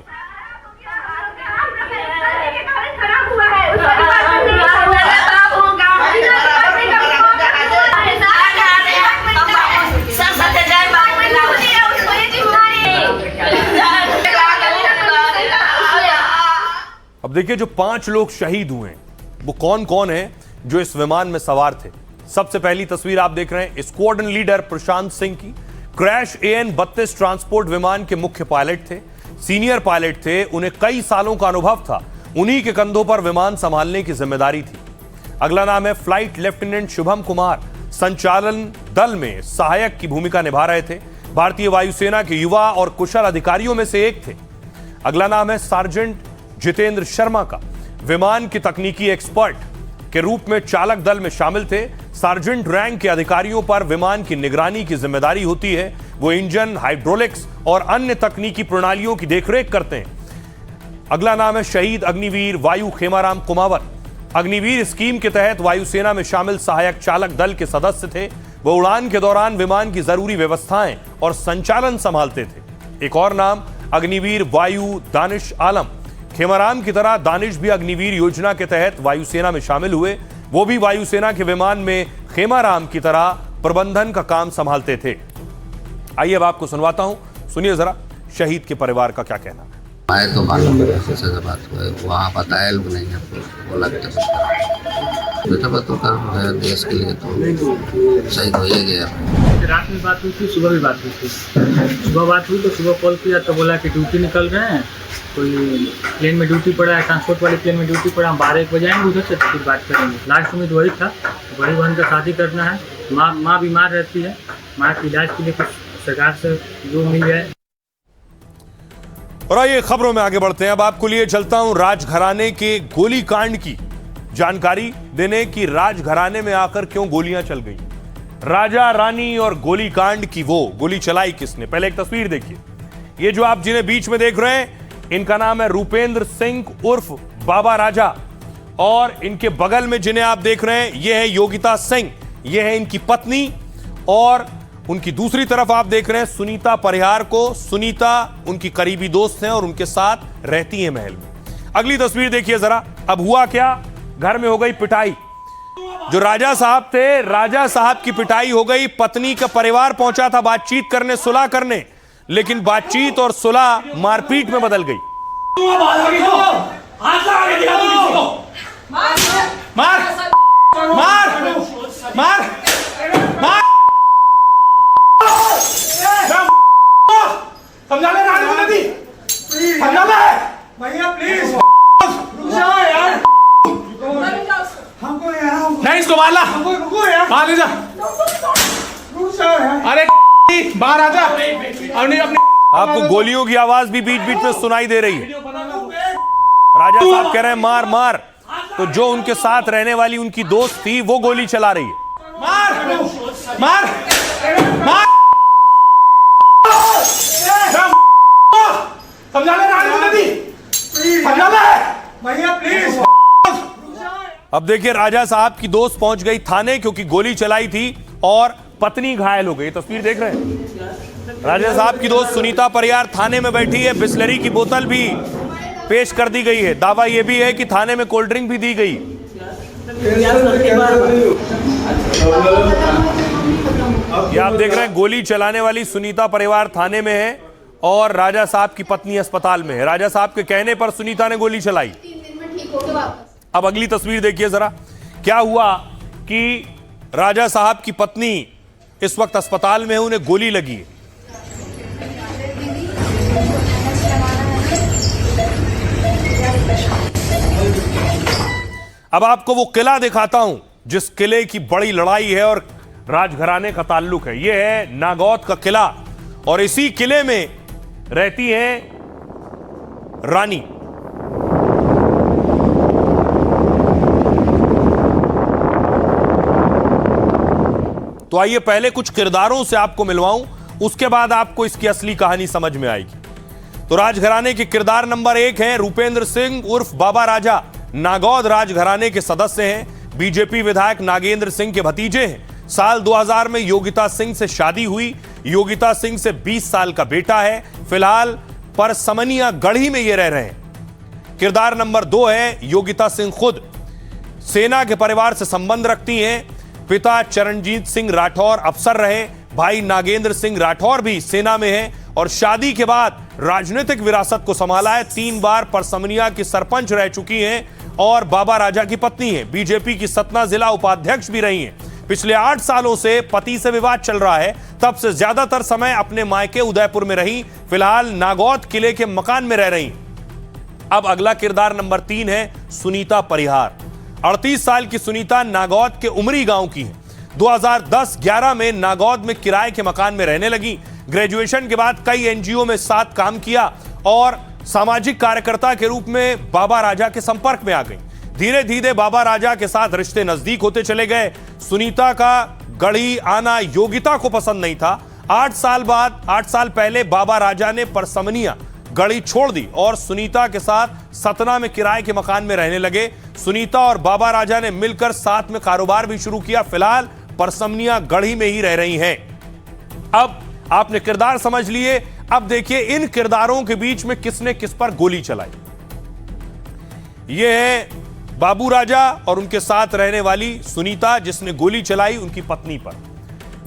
अब देखिए जो 5 लोग शहीद हुए वो कौन कौन है जो इस विमान में सवार थे। सबसे पहली तस्वीर आप देख रहे हैं स्क्वाड्रन लीडर प्रशांत सिंह की। क्रैश AN-32 ट्रांसपोर्ट विमान के मुख्य पायलट थे, सीनियर पायलट थे। उन्हें कई सालों का अनुभव था। उन्हीं के कंधों पर विमान संभालने की जिम्मेदारी थी। अगला नाम है फ्लाइट लेफ्टिनेंट शुभम कुमार। संचालन दल में सहायक की भूमिका निभा रहे थे। भारतीय वायुसेना के युवा और कुशल अधिकारियों में से एक थे। अगला नाम है सार्जेंट जितेंद्र शर्मा का। विमान की तकनीकी एक्सपर्ट के रूप में चालक दल में शामिल थे। सार्जेंट रैंक के अधिकारियों पर विमान की निगरानी की जिम्मेदारी होती है। वो इंजन, हाइड्रोलिक्स और अन्य तकनीकी प्रणालियों की देखरेख करते हैं। अगला नाम है शहीद अग्निवीर वायु खेमाराम कुमावत। अग्निवीर स्कीम के तहत वायुसेना में शामिल सहायक चालक दल के सदस्य थे। वो उड़ान के दौरान विमान की जरूरी व्यवस्थाएं और संचालन संभालते थे। एक और नाम अग्निवीर वायु दानिश आलम। खेमाराम की तरह दानिश भी अग्निवीर योजना के तहत वायुसेना में शामिल हुए। वो भी वायुसेना के विमान में खेमाराम की तरह प्रबंधन का काम संभालते थे। आइए अब आपको सुनवाता हूं, सुनिए जरा शहीद के परिवार का क्या कहना है। आए तो मालूम से बात हुई, वहाँ बताया नहीं है, बोला बेटा बात कर देश के लिए तो शहीद हो ही गया। रात में बात हुई थी, सुबह भी बात हुई थी। सुबह बात हुई तो सुबह कॉल किया तो बोला कि ड्यूटी निकल रहे हैं, कोई प्लेन में ड्यूटी पड़ा है, ट्रांसपोर्ट वाले प्लेन में ड्यूटी पड़ा, हम 12-1 बजे आएंगे, उधर से फिर बात करेंगे। लास्ट उम्मीद वही था, बड़ी बहन का शादी करना है। माँ बीमार रहती है, माँ के इलाज के लिए कुछ सरकार से जो मिल जाए। और आइए खबरों में आगे बढ़ते हैं। अब आपको लिए चलता हूं राजघराने के गोलीकांड की जानकारी देने की। राजघराने में आकर क्यों गोलियां चल गई, राजा रानी और गोलीकांड की वो गोली चलाई किसने। पहले एक तस्वीर देखिए। ये जो आप जिन्हें बीच में देख रहे हैं इनका नाम है रूपेंद्र सिंह उर्फ बाबा राजा, और इनके बगल में जिन्हें आप देख रहे हैं ये है योगिता सिंह, ये है इनकी पत्नी, और उनकी दूसरी तरफ आप देख रहे हैं सुनीता परिहार को। सुनीता उनकी करीबी दोस्त हैं और उनके साथ रहती हैं महल में। अगली तस्वीर देखिए जरा। अब हुआ क्या, घर में हो गई पिटाई। जो राजा साहब थे, राजा साहब की पिटाई हो गई। पत्नी का परिवार पहुंचा था बातचीत करने, सुलह करने, लेकिन बातचीत और सुलह मारपीट में बदल गई। मार मार मार मार समझा अरे बाहर आजा। आपको गोलियों की आवाज भी बीच बीच में सुनाई दे रही है। राजा साहब कह रहे हैं मार मार, तो जो उनके साथ रहने वाली उनकी दोस्त थी वो गोली चला रही है। मार मार मार, समझा ले समझा ले भैया प्लीज। अब देखिए राजा साहब की दोस्त पहुंच गई थाने क्योंकि गोली चलाई थी और पत्नी घायल हो गई। तस्वीर देख रहे हैं, राजा साहब की दोस्त सुनीता परिहार थाने में बैठी है। बिस्लरी की बोतल भी पेश कर दी गई है। दावा यह भी है कि थाने में कोल्ड ड्रिंक भी दी गई। ये आप देख रहे हैं, गोली चलाने वाली सुनीता परिवार थाने में है और राजा साहब की पत्नी अस्पताल में है। राजा साहब के कहने पर सुनीता ने गोली चलाई। अब अगली तस्वीर देखिए जरा, क्या हुआ कि राजा साहब की पत्नी इस वक्त अस्पताल में है, उन्हें गोली लगी है। अब आपको वो किला दिखाता हूं जिस किले की बड़ी लड़ाई है और राजघराने का ताल्लुक है। यह है नागौद का किला और इसी किले में रहती हैं रानी। तो आइए पहले कुछ किरदारों से आपको मिलवाऊं, उसके बाद आपको इसकी असली कहानी समझ में आएगी। तो राजघराने के किरदार नंबर 1 हैं रूपेंद्र सिंह उर्फ बाबा राजा। नागौद राजघराने के सदस्य हैं। बीजेपी विधायक नागेंद्र सिंह के भतीजे हैं। साल 2000 में योगिता सिंह से शादी हुई। योगिता सिंह से 20 साल का बेटा है। फिलहाल परसमनिया गढ़ी में ये रह रहे हैं। किरदार नंबर 2 है योगिता सिंह खुद। सेना के परिवार से संबंध रखती हैं। पिता चरणजीत सिंह राठौर अफसर रहे। भाई नागेंद्र सिंह राठौर भी सेना में हैं और शादी के बाद राजनीतिक विरासत को संभाला है। 3 बार परसमनिया की सरपंच रह चुकी हैं और बाबा राजा की पत्नी हैं। बीजेपी की सतना जिला उपाध्यक्ष भी रही हैं। पिछले 8 सालों से पति से विवाद चल रहा है, तब से ज्यादातर समय अपने मायके उदयपुर में रही। फिलहाल नागौद किले के मकान में रह रही। अब अगला किरदार नंबर 3 है सुनीता परिहार। 38 साल की सुनीता नागौद के उमरी गांव की है। 2010-11 में नागौद में किराए के मकान में रहने लगी। ग्रेजुएशन के बाद कई एनजीओ में साथ काम किया और सामाजिक कार्यकर्ता के रूप में बाबा राजा के संपर्क में आ गई। धीरे धीरे बाबा राजा के साथ रिश्ते नजदीक होते चले गए। सुनीता का गढ़ी आना योगिता को पसंद नहीं था। 8 साल पहले बाबा राजा ने परसमनिया गढ़ी छोड़ दी और सुनीता के साथ सतना में किराए के मकान में रहने लगे। सुनीता और बाबा राजा ने मिलकर साथ में कारोबार भी शुरू किया। फिलहाल परसमनिया गढ़ी में ही रह रही हैं। अब आपने किरदार समझ लिए, अब देखिए इन किरदारों के बीच में किसने किस पर गोली चलाई। यह है बाबू राजा और उनके साथ रहने वाली सुनीता जिसने गोली चलाई उनकी पत्नी पर।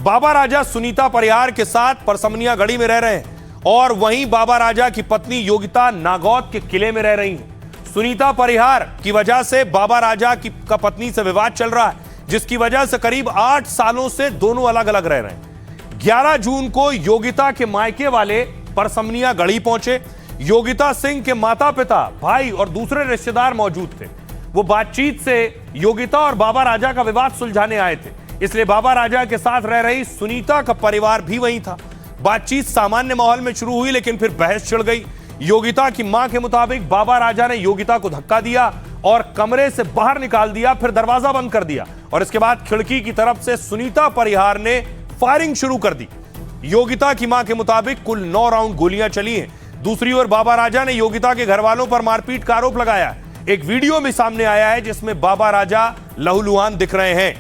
बाबा राजा सुनीता परिहार के साथ परसमनिया गढ़ी में रह रहे हैं और वहीं बाबा राजा की पत्नी योगिता नागौद के किले में रह रही हैं। सुनीता परिहार की वजह से बाबा राजा की पत्नी से विवाद चल रहा है, जिसकी वजह से करीब 8 सालों से दोनों अलग अलग रह रहे हैं। 11 जून को योगिता के मायके वाले परसमनिया गढ़ी पहुंचे। योगिता सिंह के माता पिता, भाई और दूसरे रिश्तेदार मौजूद थे। वो बातचीत से योगिता और बाबा राजा का विवाद सुलझाने आए थे, इसलिए बाबा राजा के साथ रह रही सुनीता का परिवार भी वहीं था। बातचीत सामान्य माहौल में शुरू हुई लेकिन फिर बहस छिड़ गई। योगिता की मां के मुताबिक बाबा राजा ने योगिता को धक्का दिया और कमरे से बाहर निकाल दिया, फिर दरवाजा बंद कर दिया और इसके बाद खिड़की की तरफ से सुनीता परिहार ने फायरिंग शुरू कर दी। योगिता की मां के मुताबिक कुल 9 राउंड गोलियां चली हैं। दूसरी ओर बाबा राजा ने योगिता के घर वालों पर मारपीट का आरोप लगाया। एक वीडियो भी सामने आया है जिसमें बाबा राजा लहूलुहान दिख रहे हैं।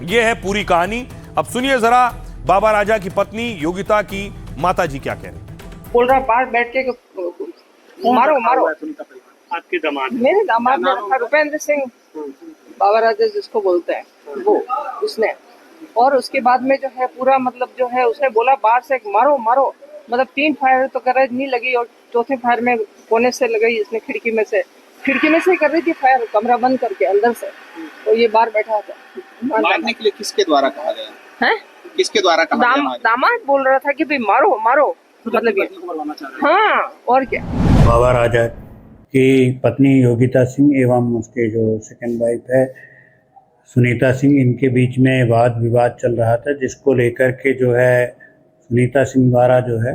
यह है पूरी कहानी। अब सुनिए जरा बाबा राजा की पत्नी योगिता की माता जी क्या कह रही हैं। बोल रहा बाहर बैठ के मारो मारो। आपके दामाद, मेरे दामाद ने रखा रुपेंद्र सिंह, बाबा राजा जिसको बोलते हैं वो, उसने। और उसके बाद में जो है पूरा मतलब जो है उसने बोला बाहर से मारो मारो, मतलब 3 फायर तो कर रही नहीं लगी और चौथे फायर में कोने से लगाई इसने, खिड़की में से ही कर रही थी फायर, कमरा बंद करके अंदर से। तो ये बाहर बैठा था। मारने के लिए किसके द्वारा कहा गया है? किसके द्वारा कहा गया? दामाद बोल रहा था कि भाई मारो मारो, मतलब हाँ और क्या। बाबा राजा की पत्नी योगिता सिंह एवं उसके जो सेकंड वाइफ है सुनीता सिंह, इनके बीच में वाद विवाद चल रहा था, जिसको लेकर के जो है सुनीता सिंह द्वारा जो है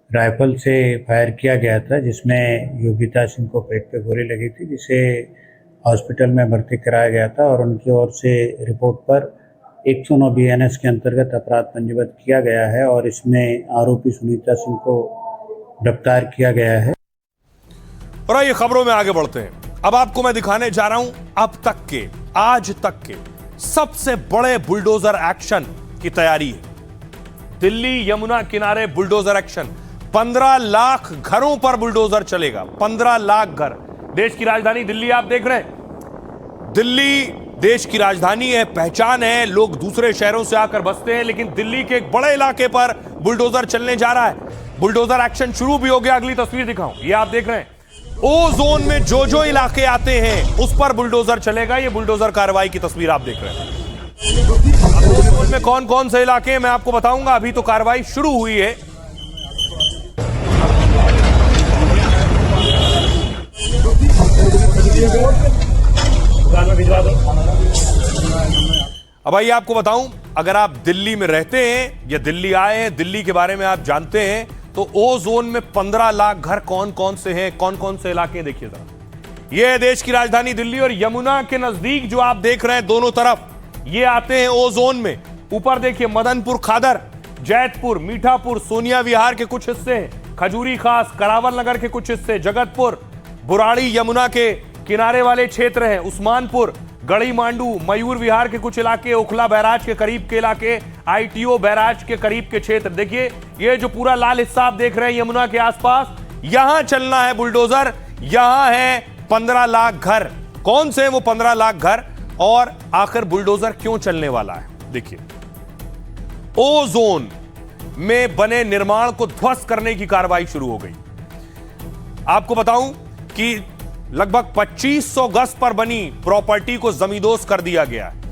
राइफल से फायर किया गया था, जिसमें योगिता सिंह को पेट पे गोली लगी थी, जिसे हॉस्पिटल में भर्ती कराया गया था और उनकी ओर से रिपोर्ट पर 109 BNS के अंतर्गत अपराध पंजीबद्ध किया गया है और इसमें आरोपी सुनीता सिंह को गिरफ्तार किया गया है। और आइए खबरों में आगे बढ़ते हैं। अब आपको मैं दिखाने जा रहा हूं अब तक के, आज तक के सबसे बड़े बुलडोजर एक्शन की तैयारी है। दिल्ली यमुना किनारे बुलडोजर एक्शन, 15 लाख घरों पर बुलडोजर चलेगा। 15 लाख घर। देश की राजधानी दिल्ली आप देख रहे हैं। दिल्ली देश की राजधानी है, पहचान है, लोग दूसरे शहरों से आकर बसते हैं, लेकिन दिल्ली के एक बड़े इलाके पर बुलडोजर चलने जा रहा है। बुलडोजर एक्शन शुरू भी हो गया। अगली तस्वीर दिखाऊं, ये आप देख रहे हैं। ओ जोन में जो जो इलाके आते हैं उस पर बुलडोजर चलेगा। ये बुलडोजर कार्रवाई की तस्वीर आप देख रहे हैं। ओ जोन में कौन कौन से इलाके हैं मैं आपको बताऊंगा। अभी तो कार्रवाई शुरू हुई है। अब आइए आपको बताऊं, अगर आप दिल्ली में रहते हैं या दिल्ली आए हैं, दिल्ली के बारे में आप जानते हैं, तो ओ जोन में 15 लाख घर कौन कौन से हैं, कौन कौन से इलाके हैं, देखिए जरा। ये है देश की राजधानी दिल्ली और यमुना के नजदीक जो आप देख रहे हैं दोनों तरफ, ये आते हैं ओ जोन में। ऊपर देखिए मदनपुर खादर, जैतपुर, मीठापुर, सोनिया विहार के कुछ हिस्से, खजूरी खास, करावल नगर के कुछ हिस्से, जगतपुर, बुराड़ी यमुना के किनारे वाले क्षेत्र हैं, उस्मानपुर, गढ़ी मांडू, मयूर विहार के कुछ इलाके, ओखला बैराज के करीब के इलाके, ITO बैराज के करीब के क्षेत्र। देखिए ये जो पूरा लाल हिस्सा आप देख रहे हैं यमुना के आसपास, यहां चलना है बुलडोजर। यहां है 15 लाख घर। कौन से हैं वो 15 लाख घर और आखिर बुलडोजर क्यों चलने वाला है? देखिए, ओ जोन में बने निर्माण को ध्वस्त करने की कार्रवाई शुरू हो गई। आपको बताऊं कि लगभग 2500 गज पर बनी प्रॉपर्टी को जमींदोज कर दिया गया है।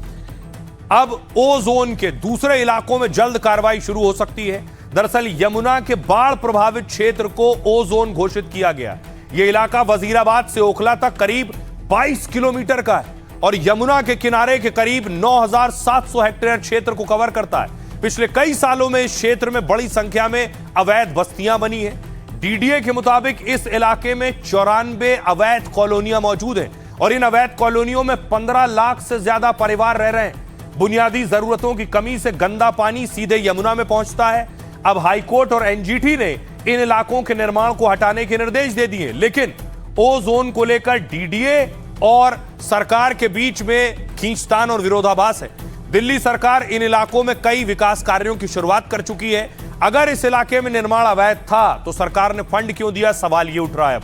अब ओ जोन के दूसरे इलाकों में जल्द कार्रवाई शुरू हो सकती है। दरअसल यमुना के बाढ़ प्रभावित क्षेत्र को ओ जोन घोषित किया गया। यह इलाका वजीराबाद से ओखला तक करीब 22 किलोमीटर का है और यमुना के किनारे के करीब 9700 हेक्टेयर क्षेत्र को कवर करता है। पिछले कई सालों में इस क्षेत्र में बड़ी संख्या में अवैध बस्तियां बनी हैं। DDA के मुताबिक इस इलाके में 94 अवैध कॉलोनियां मौजूद हैं और इन अवैध कॉलोनियों में 15 लाख से ज्यादा परिवार रह रहे हैं। बुनियादी जरूरतों की कमी से गंदा पानी सीधे यमुना में पहुंचता है। अब हाईकोर्ट और NGT ने इन इलाकों के निर्माण को हटाने के निर्देश दे दिए, लेकिन ओ जोन को लेकर DDA और सरकार के बीच में खींचतान और विरोधाभास है। दिल्ली सरकार इन इलाकों में कई विकास कार्यों की शुरुआत कर चुकी है। अगर इस इलाके में निर्माण अवैध था तो सरकार ने फंड क्यों दिया, सवाल ये उठ रहा है। अब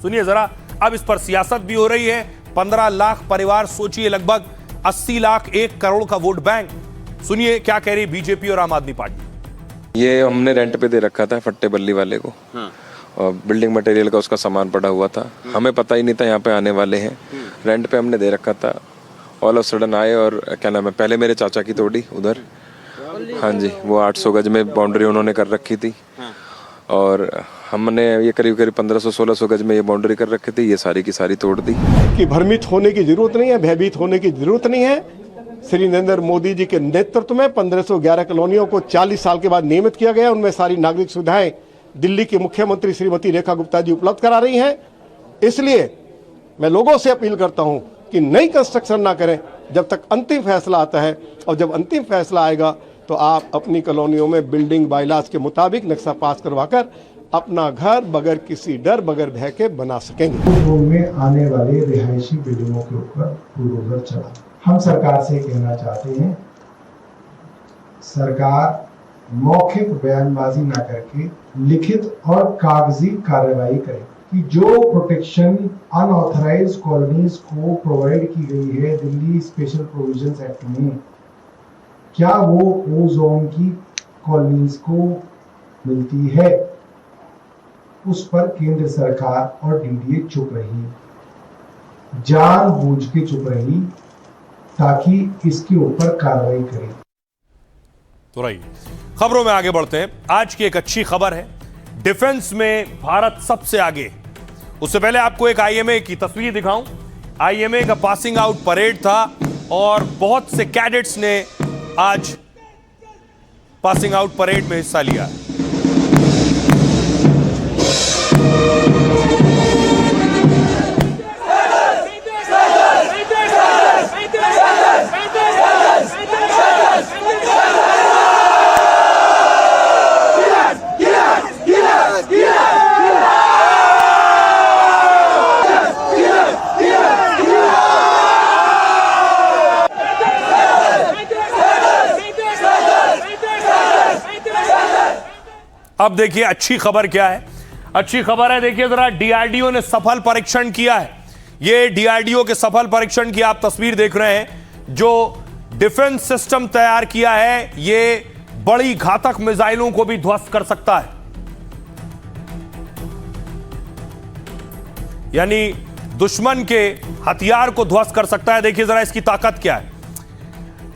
सुनिए जरा, अब इस पर सियासत भी हो रही है। 15 लाख परिवार, सोचिए लगभग 80 लाख, 1 करोड़ का वोट बैंक। सुनिए क्या कह रही बीजेपी और आम आदमी पार्टी। ये हमने रेंट पे दे रखा था फट्टे बल्ली वाले को। और बिल्डिंग मटेरियल का उसका सामान पड़ा हुआ था। हमें पता ही नहीं था यहाँ पे आने वाले हैं। रेंट पे हमने दे रखा था। ऑल ऑफ सडन आए और क्या नाम है, पहले मेरे चाचा की तोड़ी उधर, हाँ जी, वो 800 गज में बाउंड्री उन्होंने कर रखी थी और हमने ये करीब करीब 1500-1600 गज में ये बाउंड्री कर रखी थी। ये सारी की सारी तोड़ दी। कि भ्रमित होने की जरूरत नहीं है, भयभीत होने की जरूरत नहीं है। श्री नरेंद्र मोदी जी के नेतृत्व में 1511 कॉलोनियों को 40 साल के बाद नियमित किया गया। उनमें सारी नागरिक सुविधाएं दिल्ली की मुख्यमंत्री श्रीमती रेखा गुप्ता जी उपलब्ध करा रही हैं। इसलिए मैं लोगों से अपील करता हूं कि नई कंस्ट्रक्शन ना करें जब तक अंतिम फैसला आता है, और जब अंतिम फैसला आएगा तो आप अपनी कॉलोनियों में बिल्डिंग बायलाज के मुताबिक नक्शा पास करवाकर अपना घर बगैर किसी डर, बगैर भय के बना सकेंगे। में आने वाले रिहायशी बिल्डिंगों के ऊपर बुलडोजर चला। हम सरकार से कहना चाहते हैं, सरकार मौखिक बयानबाजी ना करके लिखित और कागजी कार्रवाई करे कि जो प्रोटेक्शन अनऑथराइज कॉलोनीज को प्रोवाइड की गई है दिल्ली स्पेशल प्रोविजंस एक्ट में, क्या वो ओ जोन की कॉलोनीज को मिलती है। उस पर केंद्र सरकार और DDA चुप रही, जानबूझ के चुप रही ताकि इसके ऊपर कार्रवाई करे। तो रही खबरों में आगे बढ़ते हैं। आज की एक अच्छी खबर है, डिफेंस में भारत सबसे आगे। उससे पहले आपको एक IMA की तस्वीर दिखाऊं। IMA का पासिंग आउट परेड था और बहुत से कैडेट्स ने आज पासिंग आउट परेड में हिस्सा लिया। अब देखिए अच्छी खबर क्या है। अच्छी खबर है, देखिए जरा, डीआरडीओ ने सफल परीक्षण किया है। ये डीआरडीओ के सफल परीक्षण की आप तस्वीर देख रहे हैं। जो डिफेंस सिस्टम तैयार किया है, ये बड़ी घातक मिसाइलों को भी ध्वस्त कर सकता है। यानी दुश्मन के हथियार को ध्वस्त कर सकता है। देखिए जरा इसकी ताकत क्या है।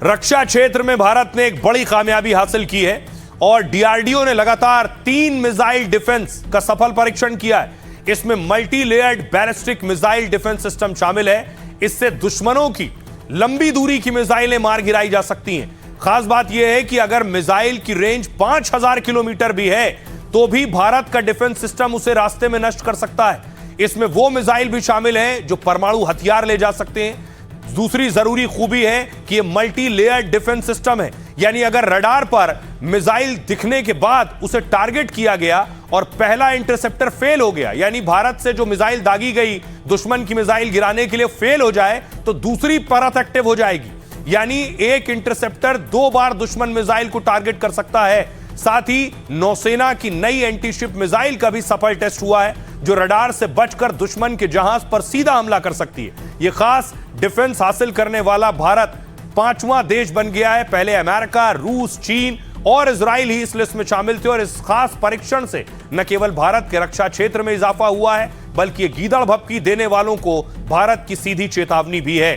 रक्षा क्षेत्र में भारत ने एक बड़ी कामयाबी हासिल की है और डीआरडीओ ने लगातार 3 मिसाइल डिफेंस का सफल परीक्षण किया है। इसमें multi layered ballistic missile defence system शामिल है। इससे दुश्मनों की लंबी दूरी की मिसाइलें मार गिराई जा सकती हैं। खास बात यह है कि अगर मिसाइल की रेंज 5000 किलोमीटर भी है तो भी भारत का डिफेंस सिस्टम उसे रास्ते में नष्ट कर सकता है। इसमें वो मिसाइल भी शामिल हैं जो परमाणु हथियार ले जा सकते हैं। दूसरी जरूरी खूबी है कि यह मल्टी लेयर्ड डिफेंस सिस्टम है, यानी अगर रडार पर मिसाइल दिखने के बाद उसे टारगेट किया गया और पहला इंटरसेप्टर फेल हो गया, यानी भारत से जो मिसाइल दागी गई दुश्मन की मिसाइल गिराने के लिए फेल हो जाए, तो दूसरी परत एक्टिव हो जाएगी। यानी एक इंटरसेप्टर 2 बार दुश्मन मिसाइल को टारगेट कर सकता है। साथ ही नौसेना की नई एंटीशिप मिसाइल का भी सफल टेस्ट हुआ है, जो रडार से बचकर दुश्मन के जहाज पर सीधा हमला कर सकती है। यह खास डिफेंस हासिल करने वाला भारत 5वां देश बन गया है। पहले अमेरिका, रूस, चीन और इजराइल ही इस लिस्ट में शामिल थे। और इस खास परीक्षण से न केवल भारत के रक्षा क्षेत्र में इजाफा हुआ है, बल्कि ये गीदड़ भभकी देने वालों को भारत की सीधी चेतावनी भी है।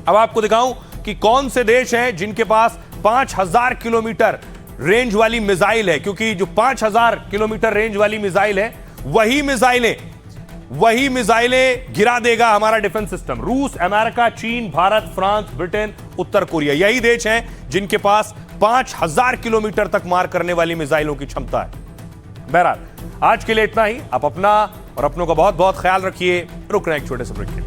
अब आपको दिखाऊं कि कौन से देश हैं जिनके पास 5000 किलोमीटर रेंज वाली मिसाइल है, क्योंकि जो 5000 किलोमीटर रेंज वाली मिसाइल है वही मिसाइलें गिरा देगा हमारा डिफेंस सिस्टम। रूस, अमेरिका, चीन, भारत, फ्रांस, ब्रिटेन, उत्तर कोरिया, यही देश हैं जिनके पास 5000 किलोमीटर तक मार करने वाली मिसाइलों की क्षमता है। बहरहाल आज के लिए इतना ही। आप अपना और अपनों का बहुत बहुत ख्याल रखिए। रुक रहे हैं एक छोटे से ब्रेक के लिए।